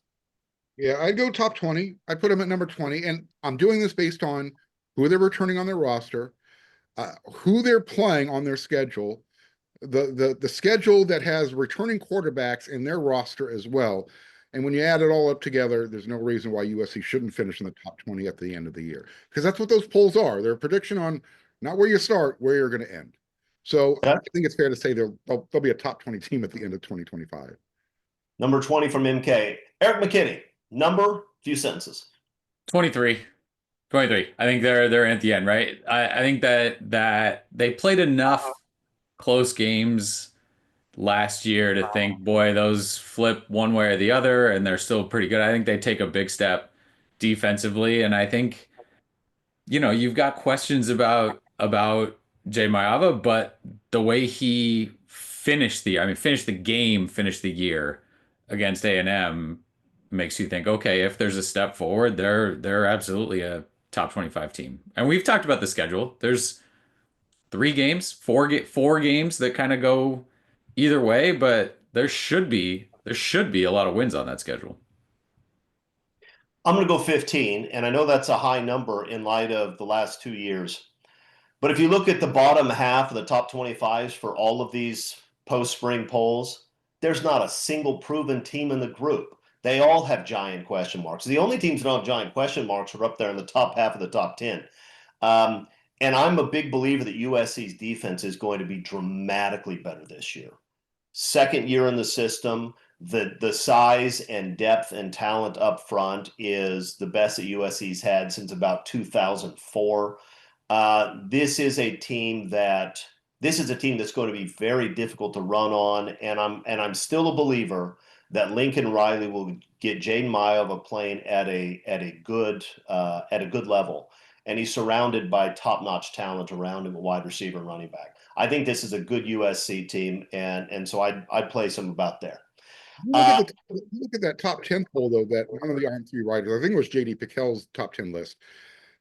Yeah, I'd go top 20. I'd put them at number 20. And I'm doing this based on who they're returning on their roster, who they're playing on their schedule, the schedule that has returning quarterbacks in their roster as well. And when you add it all up together, there's no reason why USC shouldn't finish in the top 20 at the end of the year. Because that's what those polls are. They're a prediction on not where you start, where you're going to end. So Okay. I think it's fair to say they'll be a top 20 team at the end of 2025. Number 20 from MK. Eric McKinney, number, few sentences. 23. I think they're at the end, right? I think that they played enough close games last year to think, boy, those flip one way or the other, and they're still pretty good. I think they take a big step defensively, and I think, you've got questions about Jay Mayava, but the way he finished the year against A&M makes you think, okay, if there's a step forward, they're absolutely a top 25 team. And we've talked about the schedule. There's 4 games that kind of go either way, but there should be a lot of wins on that schedule. I'm going to go 15, and I know that's a high number in light of the last 2 years. But if you look at the bottom half of the top 25s for all of these post-spring polls, there's not a single proven team in the group. They all have giant question marks. The only teams that don't have giant question marks are up there in the top half of the top 10. And I'm a big believer that USC's defense is going to be dramatically better this year. Second year in the system, the size and depth and talent up front is the best that USC's had since about 2004. This is a team that's going to be very difficult to run on, and I'm still a believer that Lincoln Riley will get Jaden Mayava playing at a good level, and he's surrounded by top-notch talent around him, a wide receiver and running back. I think this is a good USC team, and so I'd place him about there. Look at that top 10 poll, though, that one of the On3 writers, I think it was J.D. Pickell's top 10 list.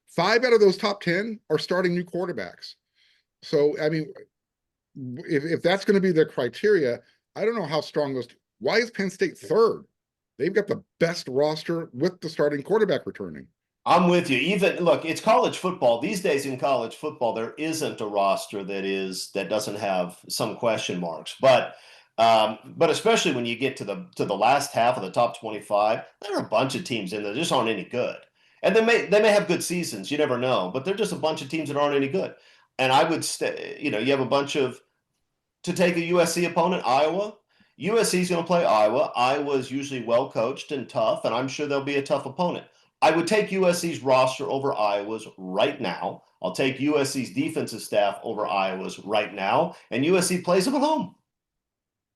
5 out of those top 10 are starting new quarterbacks. So, I mean, if that's going to be the criteria, I don't know how strong those. Why is Penn State third? They've got the best roster with the starting quarterback returning. I'm with you. Even look, it's college football. These days in college football, there isn't a roster that doesn't have some question marks. But especially when you get to the last half of the top 25, there are a bunch of teams in there that just aren't any good. And they may have good seasons, you never know, but they're just a bunch of teams that aren't any good. And I would you have a bunch of to take a USC opponent, Iowa. USC is going to play Iowa. Iowa's usually well coached and tough, and I'm sure they'll be a tough opponent. I would take USC's roster over Iowa's right now. I'll take USC's defensive staff over Iowa's right now, and USC plays them at home.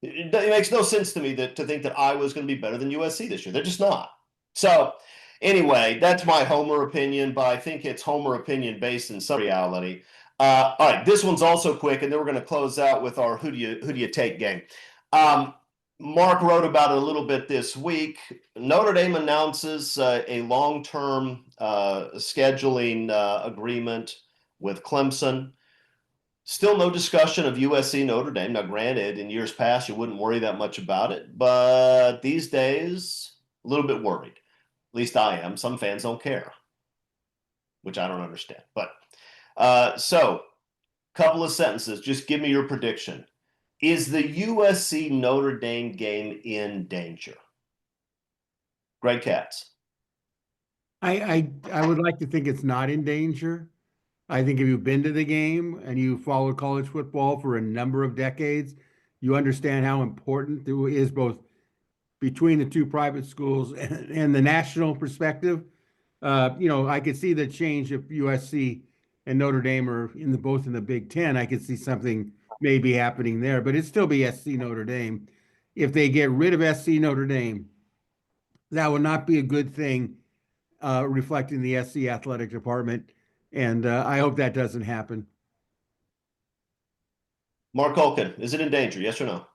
It makes no sense to me to think that Iowa is going to be better than USC this year. They're just not. So anyway, that's my Homer opinion, but I think it's Homer opinion based in some reality. All right, this one's also quick, and then we're going to close out with our who do you take game. Mark wrote about it a little bit this week. Notre Dame announces a long-term scheduling agreement with Clemson. Still no discussion of USC Notre Dame. Now, granted, in years past, you wouldn't worry that much about it, but these days, a little bit worried. At least I am. Some fans don't care, which I don't understand. But so, couple of sentences. Just give me your prediction. Is the USC Notre Dame game in danger? Greg Katz. I would like to think it's not in danger. I think if you've been to the game and you followed college football for a number of decades, you understand how important it is both between the two private schools and the national perspective. I could see the change if USC and Notre Dame are both in the Big Ten. I could see something maybe happening there, but it'd still be SC Notre Dame. If they get rid of SC Notre Dame, that would not be a good thing, reflecting the SC athletic department. And I hope that doesn't happen. Mark Olkin, is it in danger? Yes or no?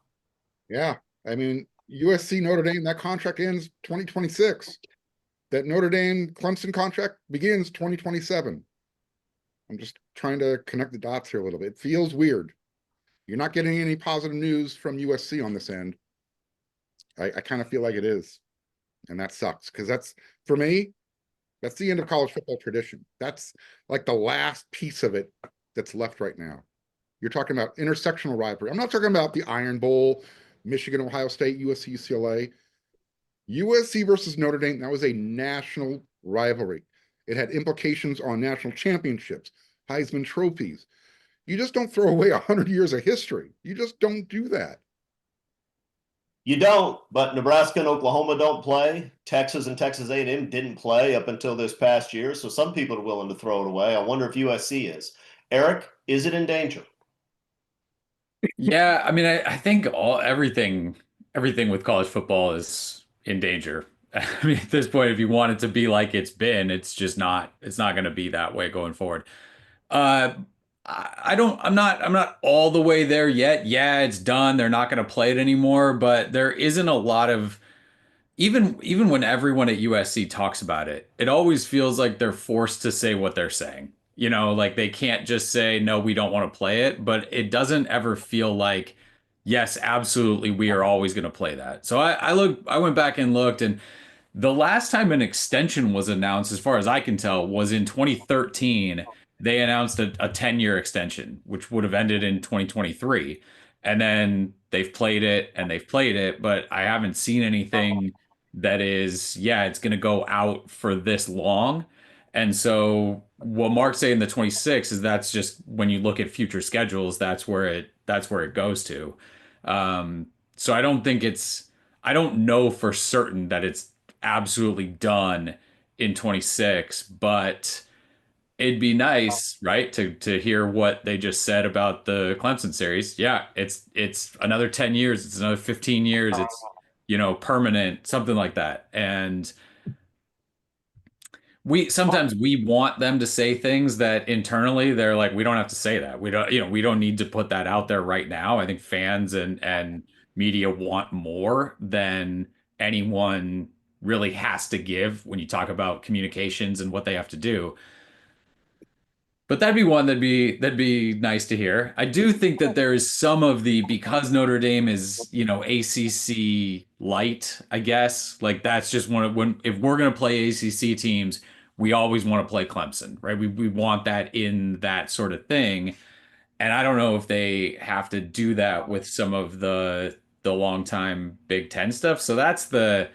Yeah. I mean, USC Notre Dame, that contract ends 2026. That Notre Dame Clemson contract begins 2027. I'm just trying to connect the dots here a little bit. It feels weird. You're not getting any positive news from USC on this end. I kind of feel like it is. And that sucks because that's, for me, that's the end of college football tradition. That's like the last piece of it that's left right now. You're talking about intersectional rivalry. I'm not talking about the Iron Bowl, Michigan, Ohio State, USC, UCLA. USC versus Notre Dame, that was a national rivalry. It had implications on national championships, Heisman trophies. You just don't throw away 100 years of history. You just don't do that. You don't, but Nebraska and Oklahoma don't play. Texas and Texas A&M didn't play up until this past year, so some people are willing to throw it away. I wonder if USC is. Eric, is it in danger? Yeah, I mean, I think everything with college football is in danger. I mean, at this point, if you want it to be like it's been, it's not going to be that way going forward. I'm not all the way there yet. Yeah, it's done. They're not going to play it anymore, but there isn't a lot of, even when everyone at USC talks about it, it always feels like they're forced to say what they're saying. Like they can't just say, no, we don't want to play it, but it doesn't ever feel like, yes, absolutely, we are always going to play that. So I went back and looked, and the last time an extension was announced, as far as I can tell, was in 2013. They announced a 10-year extension, which would have ended in 2023. And then they've played it and they've played it, but I haven't seen anything that is, yeah, it's going to go out for this long. And so what Mark's saying, the 26 is that's just when you look at future schedules, that's where it goes to. So I don't know for certain that it's absolutely done in 26, but it'd be nice, right, to hear what they just said about the Clemson series. Yeah, it's another 10 years, it's another 15 years, it's permanent, something like that. And sometimes we want them to say things that internally they're like, we don't have to say that. We don't need to put that out there right now. I think fans and media want more than anyone really has to give when you talk about communications and what they have to do. But that'd be one that'd be nice to hear. I do think that there is some of the because Notre Dame is, ACC light, I guess. Like that's just one of when if we're gonna play ACC teams, we always want to play Clemson, right? We want that in that sort of thing. And I don't know if they have to do that with some of the longtime Big Ten stuff. So that's the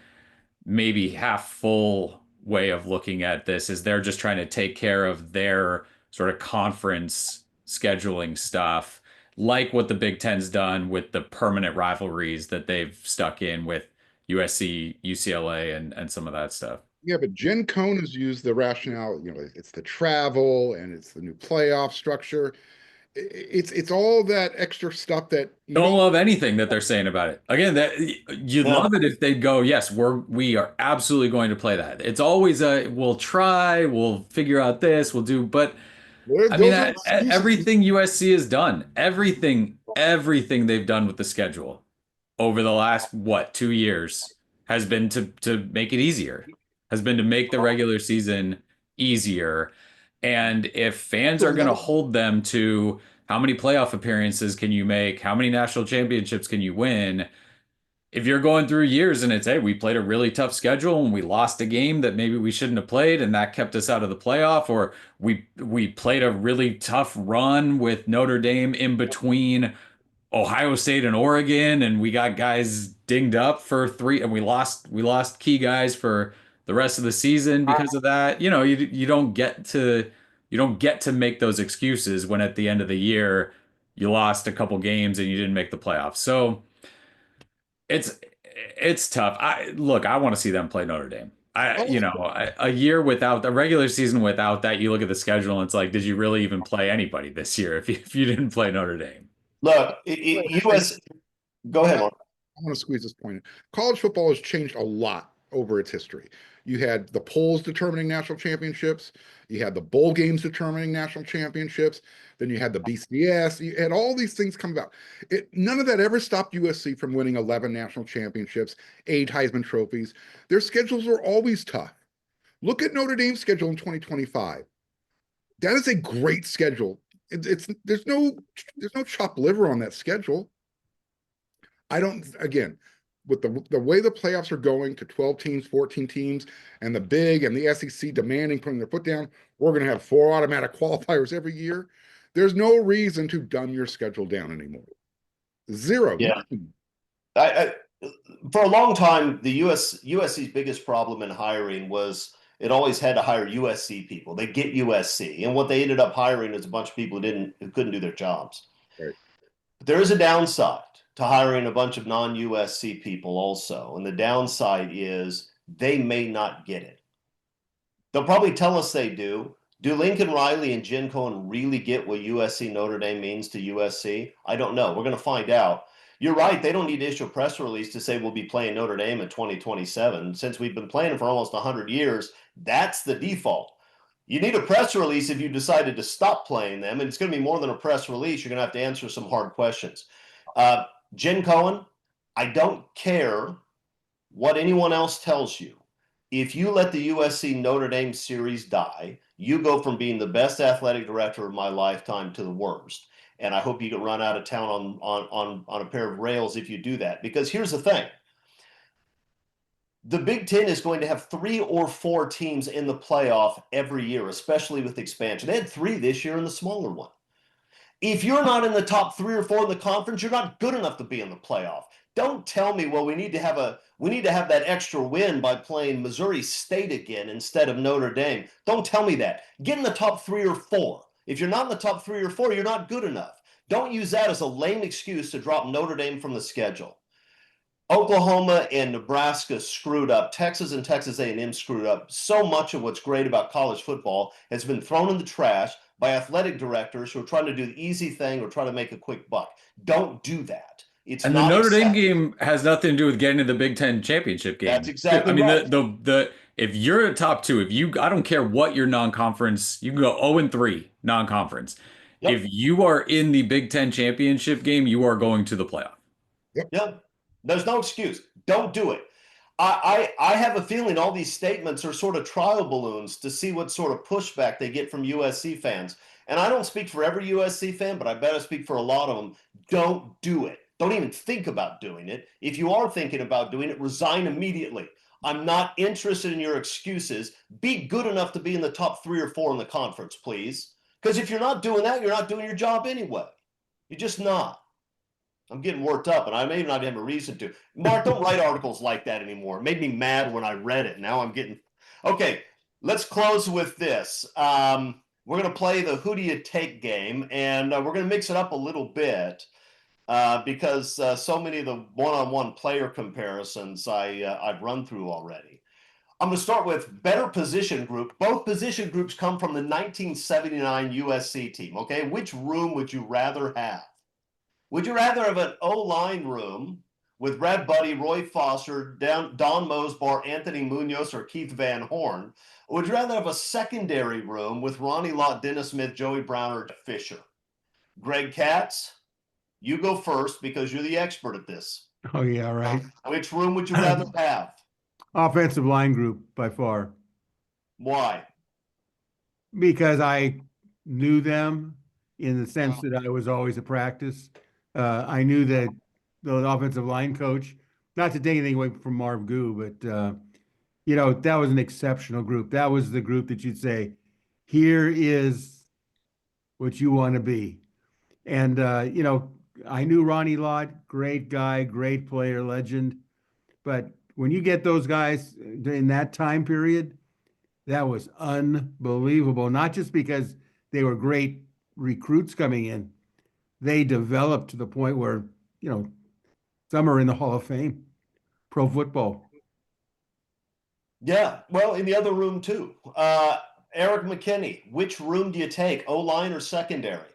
maybe half full way of looking at this is they're just trying to take care of their sort of conference scheduling stuff, like what the Big Ten's done with the permanent rivalries that they've stuck in with USC, UCLA, and some of that stuff. Yeah, but Jen Cohn has used the rationale, it's the travel and it's the new playoff structure. It's all that extra stuff that you Don't don't. love anything that they're saying about it. Again, that you'd No. love it if they'd go, yes, we are absolutely going to play that. It's always a we'll try, we'll figure out this, we'll do, but I mean, Those are excuses. everything USC has done, everything they've done with the schedule over the last, what, 2 years has been to make it easier, has been to make the regular season easier. And if fans are going to hold them to how many playoff appearances can you make, how many national championships can you win, if you're going through years and it's, hey, we played a really tough schedule and we lost a game that maybe we shouldn't have played and that kept us out of the playoff, or we played a really tough run with Notre Dame in between Ohio State and Oregon and we got guys dinged up for three and we lost key guys for the rest of the season because of that. You don't get to make those excuses when at the end of the year you lost a couple games and you didn't make the playoffs. So it's it's tough. I want to see them play Notre Dame. A year without a regular season without that, you look at the schedule and it's like, did you really even play anybody this year if you didn't play Notre Dame? Look, US. Go ahead, Mark. I want to squeeze this point in. College football has changed a lot over its history. You had the polls determining national championships. You had the bowl games determining national championships. Then you had the BCS. You had all these things come about. None of that ever stopped USC from winning 11 national championships, 8 Heisman trophies. Their schedules were always tough. Look at Notre Dame's schedule in 2025. That is a great schedule. There's no chopped liver on that schedule. I don't, again, with the way the playoffs are going to 12 teams, 14 teams, and the big and the SEC demanding putting their foot down, we're going to have 4 automatic qualifiers every year. There's no reason to dumb your schedule down anymore. Zero. Yeah. For a long time, the USC's biggest problem in hiring was it always had to hire USC people. They get USC, and what they ended up hiring is a bunch of people who couldn't do their jobs. Right. But there is a downside to hiring a bunch of non-USC people also, and the downside is they may not get it. They'll probably tell us they do. Do Lincoln Riley and Jen Cohen really get what USC Notre Dame means to USC? I don't know. We're going to find out. You're right. They don't need to issue a press release to say we'll be playing Notre Dame in 2027. Since we've been playing for almost 100 years, that's the default. You need a press release if you decided to stop playing them, and it's going to be more than a press release. You're going to have to answer some hard questions. Jen Cohen, I don't care what anyone else tells you. If you let the USC Notre Dame series die, you go from being the best athletic director of my lifetime to the worst. And I hope you get run out of town on a pair of rails if you do that. Because here's the thing. The Big Ten is going to have 3 or 4 teams in the playoff every year, especially with expansion. They had 3 this year in the smaller one. If you're not in the top 3 or 4 in the conference, you're not good enough to be in the playoff. Don't tell me, well, we need to have that extra win by playing Missouri State again instead of Notre Dame. Don't tell me that. Get in the top 3 or 4. If you're not in the top 3 or 4, you're not good enough. Don't use that as a lame excuse to drop Notre Dame from the schedule. Oklahoma and Nebraska screwed up. Texas and Texas A&M screwed up. So much of what's great about college football has been thrown in the trash by athletic directors who are trying to do the easy thing or try to make a quick buck. Don't do that. It's And not the Notre Dame acceptable. game has nothing to do with getting to the Big Ten championship game. That's exactly I mean, right. the if you're a top 2, I don't care what your non-conference, you can go 0-3 non-conference. Yep. If you are in the Big Ten championship game, you are going to the playoff. Yeah. There's no excuse. Don't do it. I have a feeling all these statements are sort of trial balloons to see what sort of pushback they get from USC fans. And I don't speak for every USC fan, but I bet I speak for a lot of them. Don't do it. Don't even think about doing it. If you are thinking about doing it, resign immediately. I'm not interested in your excuses. Be good enough to be in the top 3 or 4 in the conference, please. Because if you're not doing that, you're not doing your job anyway. You're just not. I'm getting worked up, and I may not have a reason to. Mark, don't write articles like that anymore. It made me mad when I read it. Now I'm getting okay. Let's close with this. We're going to play the Who Do You Take game, and we're going to mix it up a little bit because so many of the one-on-one player comparisons I've run through already. I'm going to start with better position group. Both position groups come from the 1979 USC team. Okay, which room would you rather have? Would you rather have an O-line room with Brad Buddy, Roy Foster, Don Mosbar, Anthony Munoz, or Keith Van Horn? Or would you rather have a secondary room with Ronnie Lott, Dennis Smith, Joey Brown, or Fisher? Greg Katz, you go first because you're the expert at this. Oh, yeah, right. Which room would you rather have? Offensive line group by far, Why? because I knew them in the sense that I was always at practice. I knew that the offensive line coach, not to take anything away from Marv Goo, but that was an exceptional group. That was the group that you'd say, here is what you want to be. And I knew Ronnie Lott, great guy, great player, legend. But when you get those guys in that time period, that was unbelievable. Not just because they were great recruits coming in, they developed to the point where, some are in the Hall of Fame, pro football. Yeah, well, in the other room too. Eric McKinney, which room do you take, O-line or secondary?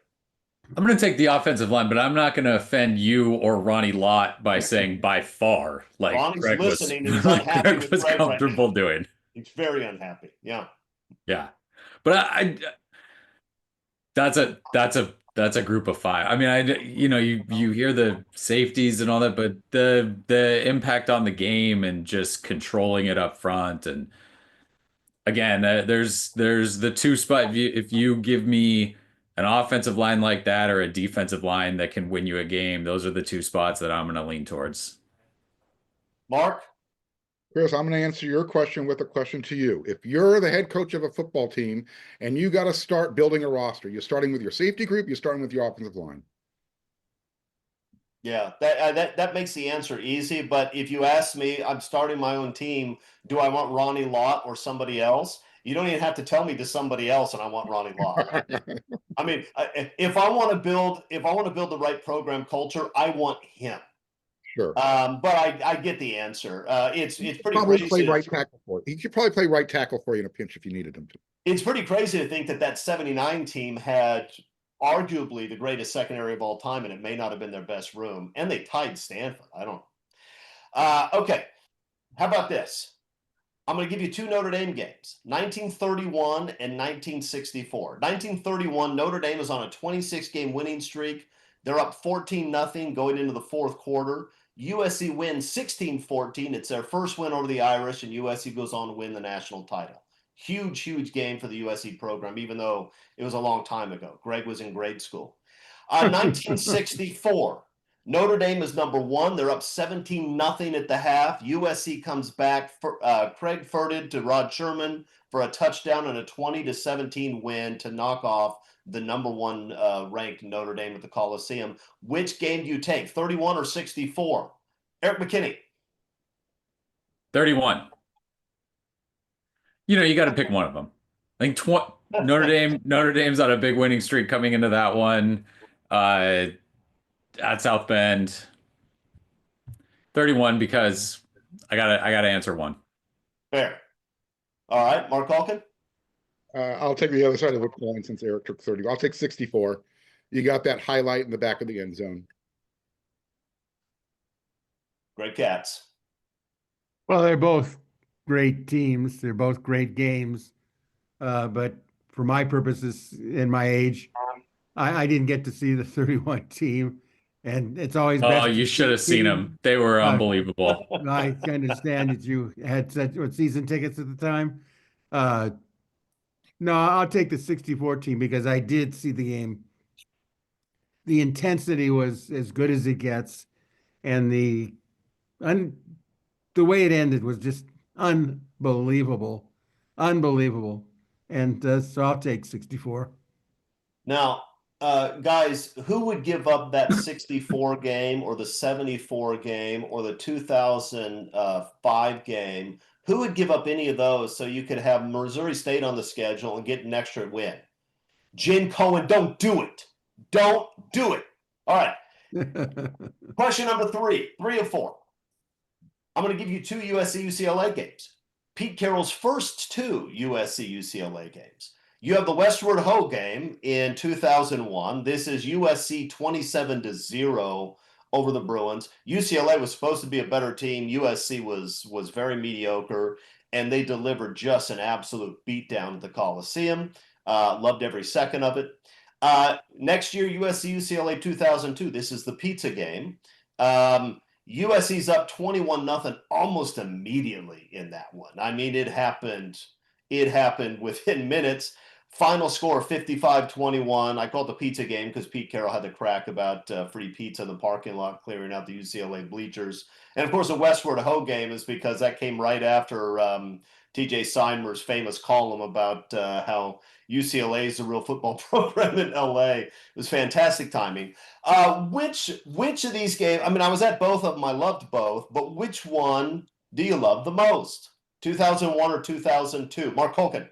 I'm going to take the offensive line, but I'm not going to offend you or Ronnie Lott by saying by far, like Ronnie's Greg was, listening and he's like unhappy Greg with was Greg right comfortable now. doing. He's very unhappy. Yeah. Yeah. But that's a group of 5. I mean, you hear the safeties and all that, but the impact on the game and just controlling it up front. And again, there's the two spot. If you give me an offensive line like that or a defensive line that can win you a game, those are the two spots that I'm going to lean towards. Mark? Chris, I'm going to answer your question with a question to you. If you're the head coach of a football team and you got to start building a roster, you're starting with your safety group, you're starting with your offensive line. Yeah, that makes the answer easy. But if you ask me, I'm starting my own team. Do I want Ronnie Lott or somebody else? You don't even have to tell me to somebody else, and I want Ronnie Lott. I mean, if I want to build the right program culture, I want him. Sure. But I get the answer. It's pretty probably crazy. Play right tackle for you. He could probably play right tackle for you in a pinch if you needed him to. It's pretty crazy to think that 79 team had arguably the greatest secondary of all time, and it may not have been their best room. And they tied Stanford. I don't know. Okay. How about this? I'm going to give you 2 Notre Dame games, 1931 and 1964. 1931, Notre Dame is on a 26-game winning streak. They're up 14-0 going into the 4th quarter. USC wins 16-14. It's their first win over the Irish, and USC goes on to win the national title. Huge, huge game for the USC program, even though it was a long time ago. Greg was in grade school. 1964, Notre Dame is number 1. They're up 17-0 at the half. USC comes back. Craig Furted to Rod Sherman for a touchdown and a 20-17 win to knock off the number 1 ranked Notre Dame at the Coliseum. Which game do you take, 31 or 64? Eric McKinney. 31. You got to pick one of them. I think Notre Dame's on a big winning streak coming into that one at South Bend. 31 because I gotta answer one. Fair. All right, Mark Calkin. I'll take the other side of the coin since Eric took 30. I'll take 64. You got that highlight in the back of the end zone. Great Cats. Well, they're both great teams. They're both great games. But for my purposes in my age, I didn't get to see the 31 team. And it's always Oh, best you to should have seen see. them. They were Uh, unbelievable. I understand that you had such season tickets at the time. Uh, no, I'll take the 64 team because I did see the game. The intensity was as good as it gets, and un, the way it ended was just unbelievable, unbelievable. And so I'll take 64. Now, guys, who would give up that 64 game or the 74 game or the 2005 game? Who would give up any of those so you could have Missouri State on the schedule and get an extra win? Jim Cohen, don't do it. Don't do it. All right. Question number three of four. I'm going to give you two USC UCLA games. Pete Carroll's first two USC UCLA games. You have the Westward Ho game in 2001. This is USC 27-0 over the Bruins. UCLA was supposed to be a better team. USC was very mediocre, and they delivered just an absolute beatdown at the Coliseum. Loved every second of it. Next year, USC UCLA 2002. This is the pizza game. USC's up 21-0 almost immediately in that one. I mean, it happened within minutes. Final score 55-21. I call it the pizza game because Pete Carroll had the crack about free pizza in the parking lot, clearing out the UCLA bleachers. And of course, the Westward Ho game is because that came right after TJ Seimer's famous column about how UCLA is the real football program in LA. It was fantastic timing. Which of these games? I mean, I was at both of them. I loved both, but which one do you love the most? 2001 or 2002? Mark Holken.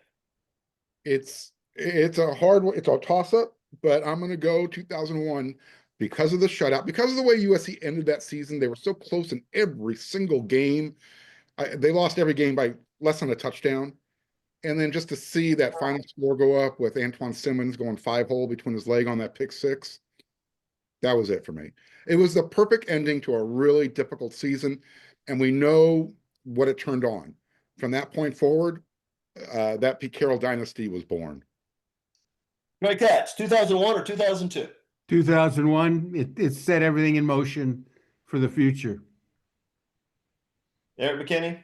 It's a hard one. It's a toss up, but I'm going to go 2001 because of the shutout, because of the way USC ended that season. They were so close in every single game. They lost every game by less than a touchdown. And then just to see that final score go up with Antoine Simmons going 5-hole between his leg on that pick six, that was it for me. It was the perfect ending to a really difficult season, and we know what it turned on. From that point forward, that Pete Carroll dynasty was born. Great catch. 2001 or 2002? 2001, it set everything in motion for the future. Eric McKinney?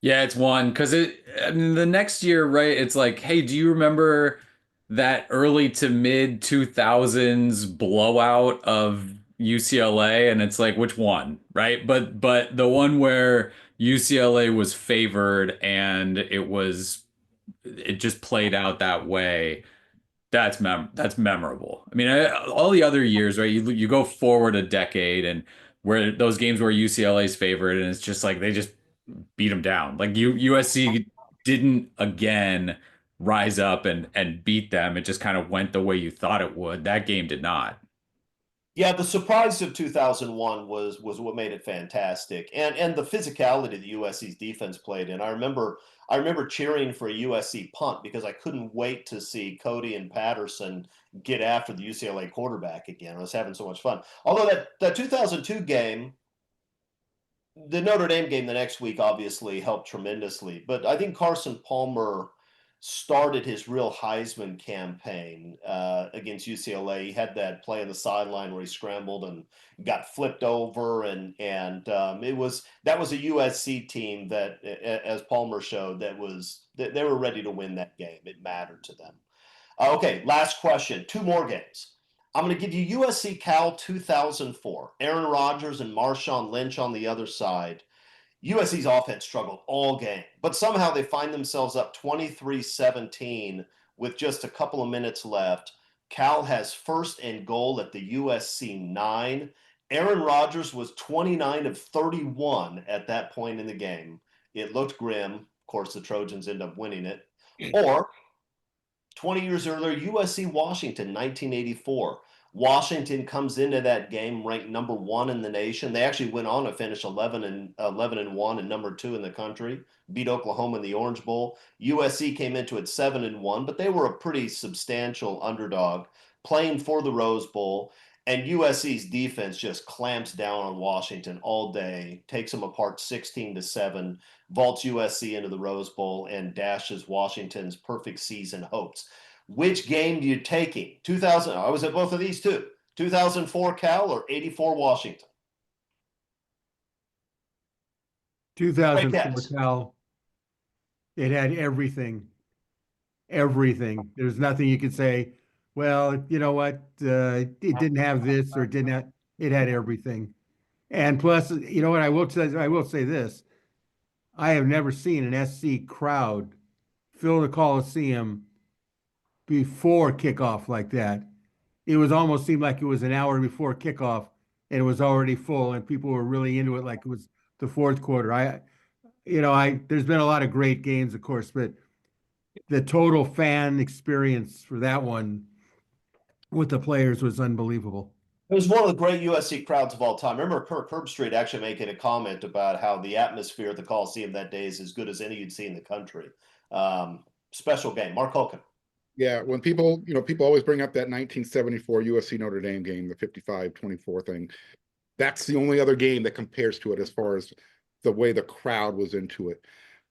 Yeah, it's one because I mean, the next year, right? It's like, hey, do you remember that early to mid 2000s blowout of UCLA? And it's like, which one, right? But the one where UCLA was favored and it just played out that way. That's memorable. I mean, all the other years, right? You go forward a decade and where those games where UCLA's favored, and it's just like they just beat them down. Like USC didn't again rise up and beat them. It just kind of went the way you thought it would. That game did not. Yeah, the surprise of 2001 was what made it fantastic, and the physicality that USC's defense played in. I remember cheering for a USC punt because I couldn't wait to see Cody and Patterson get after the UCLA quarterback again. I was having so much fun. Although that 2002 game, the Notre Dame game the next week obviously helped tremendously, but I think Carson Palmer started his real Heisman campaign against UCLA. He had that play on the sideline where he scrambled and got flipped over, and that was a USC team that, as Palmer showed, they were ready to win that game. It mattered to them. Okay, last question. Two more games. I'm going to give you USC Cal 2004. Aaron Rodgers and Marshawn Lynch on the other side. USC's offense struggled all game, but somehow they find themselves up 23-17 with just a couple of minutes left. Cal has first and goal at the USC 9. Aaron Rodgers was 29 of 31 at that point in the game. It looked grim. Of course, the Trojans end up winning it. Or 20 years earlier, USC Washington, 1984. Washington comes into that game ranked number 1 in the nation. They actually went on to finish 11-1 and number 2 in the country. Beat Oklahoma in the Orange Bowl. USC came into it 7-1, but they were a pretty substantial underdog, playing for the Rose Bowl. And USC's defense just clamps down on Washington all day, takes them apart 16-7, vaults USC into the Rose Bowl, and dashes Washington's perfect season hopes. Which game do you taking? 2000. I was at both of these too. 2004 Cal or 84 Washington? 2004 guess. Cal. It had everything. Everything. There's nothing you could say, well, you know what? It didn't have this or it didn't have, it had everything. And plus, you know what? I will say this. I have never seen an SC crowd fill the Coliseum before kickoff like that. It was almost seemed like it was an hour before kickoff and it was already full and people were really into it like it was the fourth quarter. There's been a lot of great games, of course, but the total fan experience for that one with the players was unbelievable. It was one of the great USC crowds of all time. Remember Kirk Herbstreit actually making a comment about how the atmosphere at the Coliseum that day is as good as any you'd see in the country. Special game. Mark Holcomb. Yeah, when people always bring up that 1974 USC Notre Dame game, the 55-24 thing. That's the only other game that compares to it as far as the way the crowd was into it.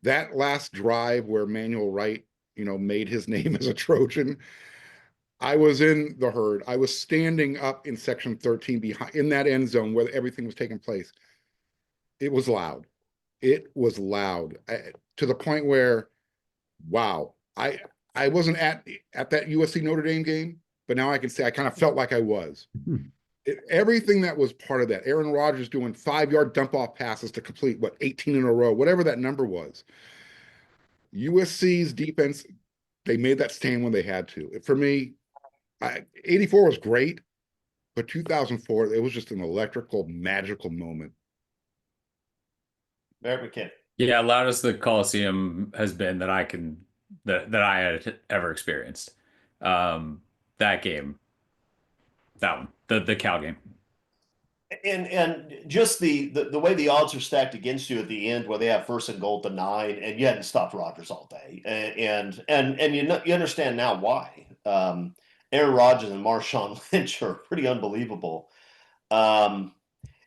That last drive where Manuel Wright, made his name as a Trojan, I was in the herd. I was standing up in section 13 behind in that end zone where everything was taking place. It was loud. It was loud to the point where, wow, I wasn't at that USC Notre Dame game, but now I can say I kind of felt like I was. Everything that was part of that, Aaron Rodgers doing 5-yard dump off passes to complete 18 in a row, whatever that number was. USC's defense, they made that stand when they had to. For me, 84 was great, but 2004, it was just an electrical, magical moment. Barrett McKinney. Yeah, loudest the Coliseum has been that I had ever experienced. That game, that one, the Cal game. And just the way the odds are stacked against you at the end, where they have 1st and goal to 9, and you hadn't stopped Rodgers all day, and you understand now why. Aaron Rodgers and Marshawn Lynch are pretty unbelievable, and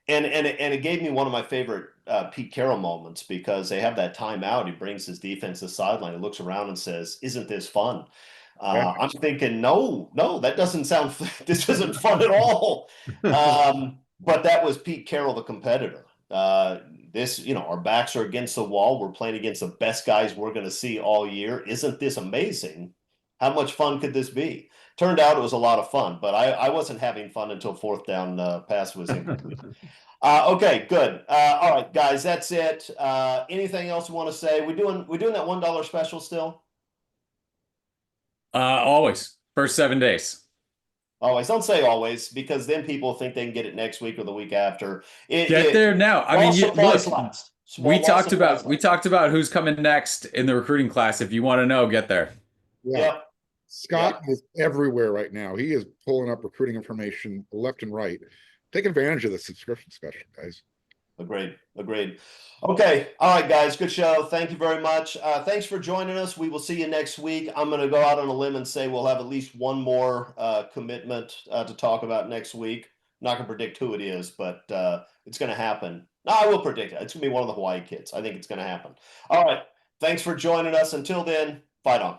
it gave me one of my favorite Pete Carroll moments, because they have that timeout. He brings his defense to the sideline, he looks around and says, "Isn't this fun?" I'm thinking, no, that doesn't sound. This isn't fun at all. But that was Pete Carroll, the competitor. Our backs are against the wall. We're playing against the best guys we're going to see all year. Isn't this amazing? How much fun could this be? Turned out it was a lot of fun, but I wasn't having fun until 4th down pass was incomplete. Okay, good. All right, guys, that's it. Anything else you want to say? We're doing that $1 special still? Always. First 7 days. Always. Don't say always, because then people think they can get it next week or the week after. Get there now. I mean, look, we talked about who's coming next in the recruiting class. If you want to know, get there. Yeah. Yep. Scott is everywhere right now. He is pulling up recruiting information left and right. Take advantage of the subscription special, guys. Agreed. Okay. All right, guys. Good show. Thank you very much. Thanks for joining us. We will see you next week. I'm going to go out on a limb and say we'll have at least one more commitment to talk about next week. I'm not going to predict who it is, but it's going to happen. No, I will predict it. It's going to be one of the Hawaii kids. I think it's going to happen. All right. Thanks for joining us. Until then, fight on.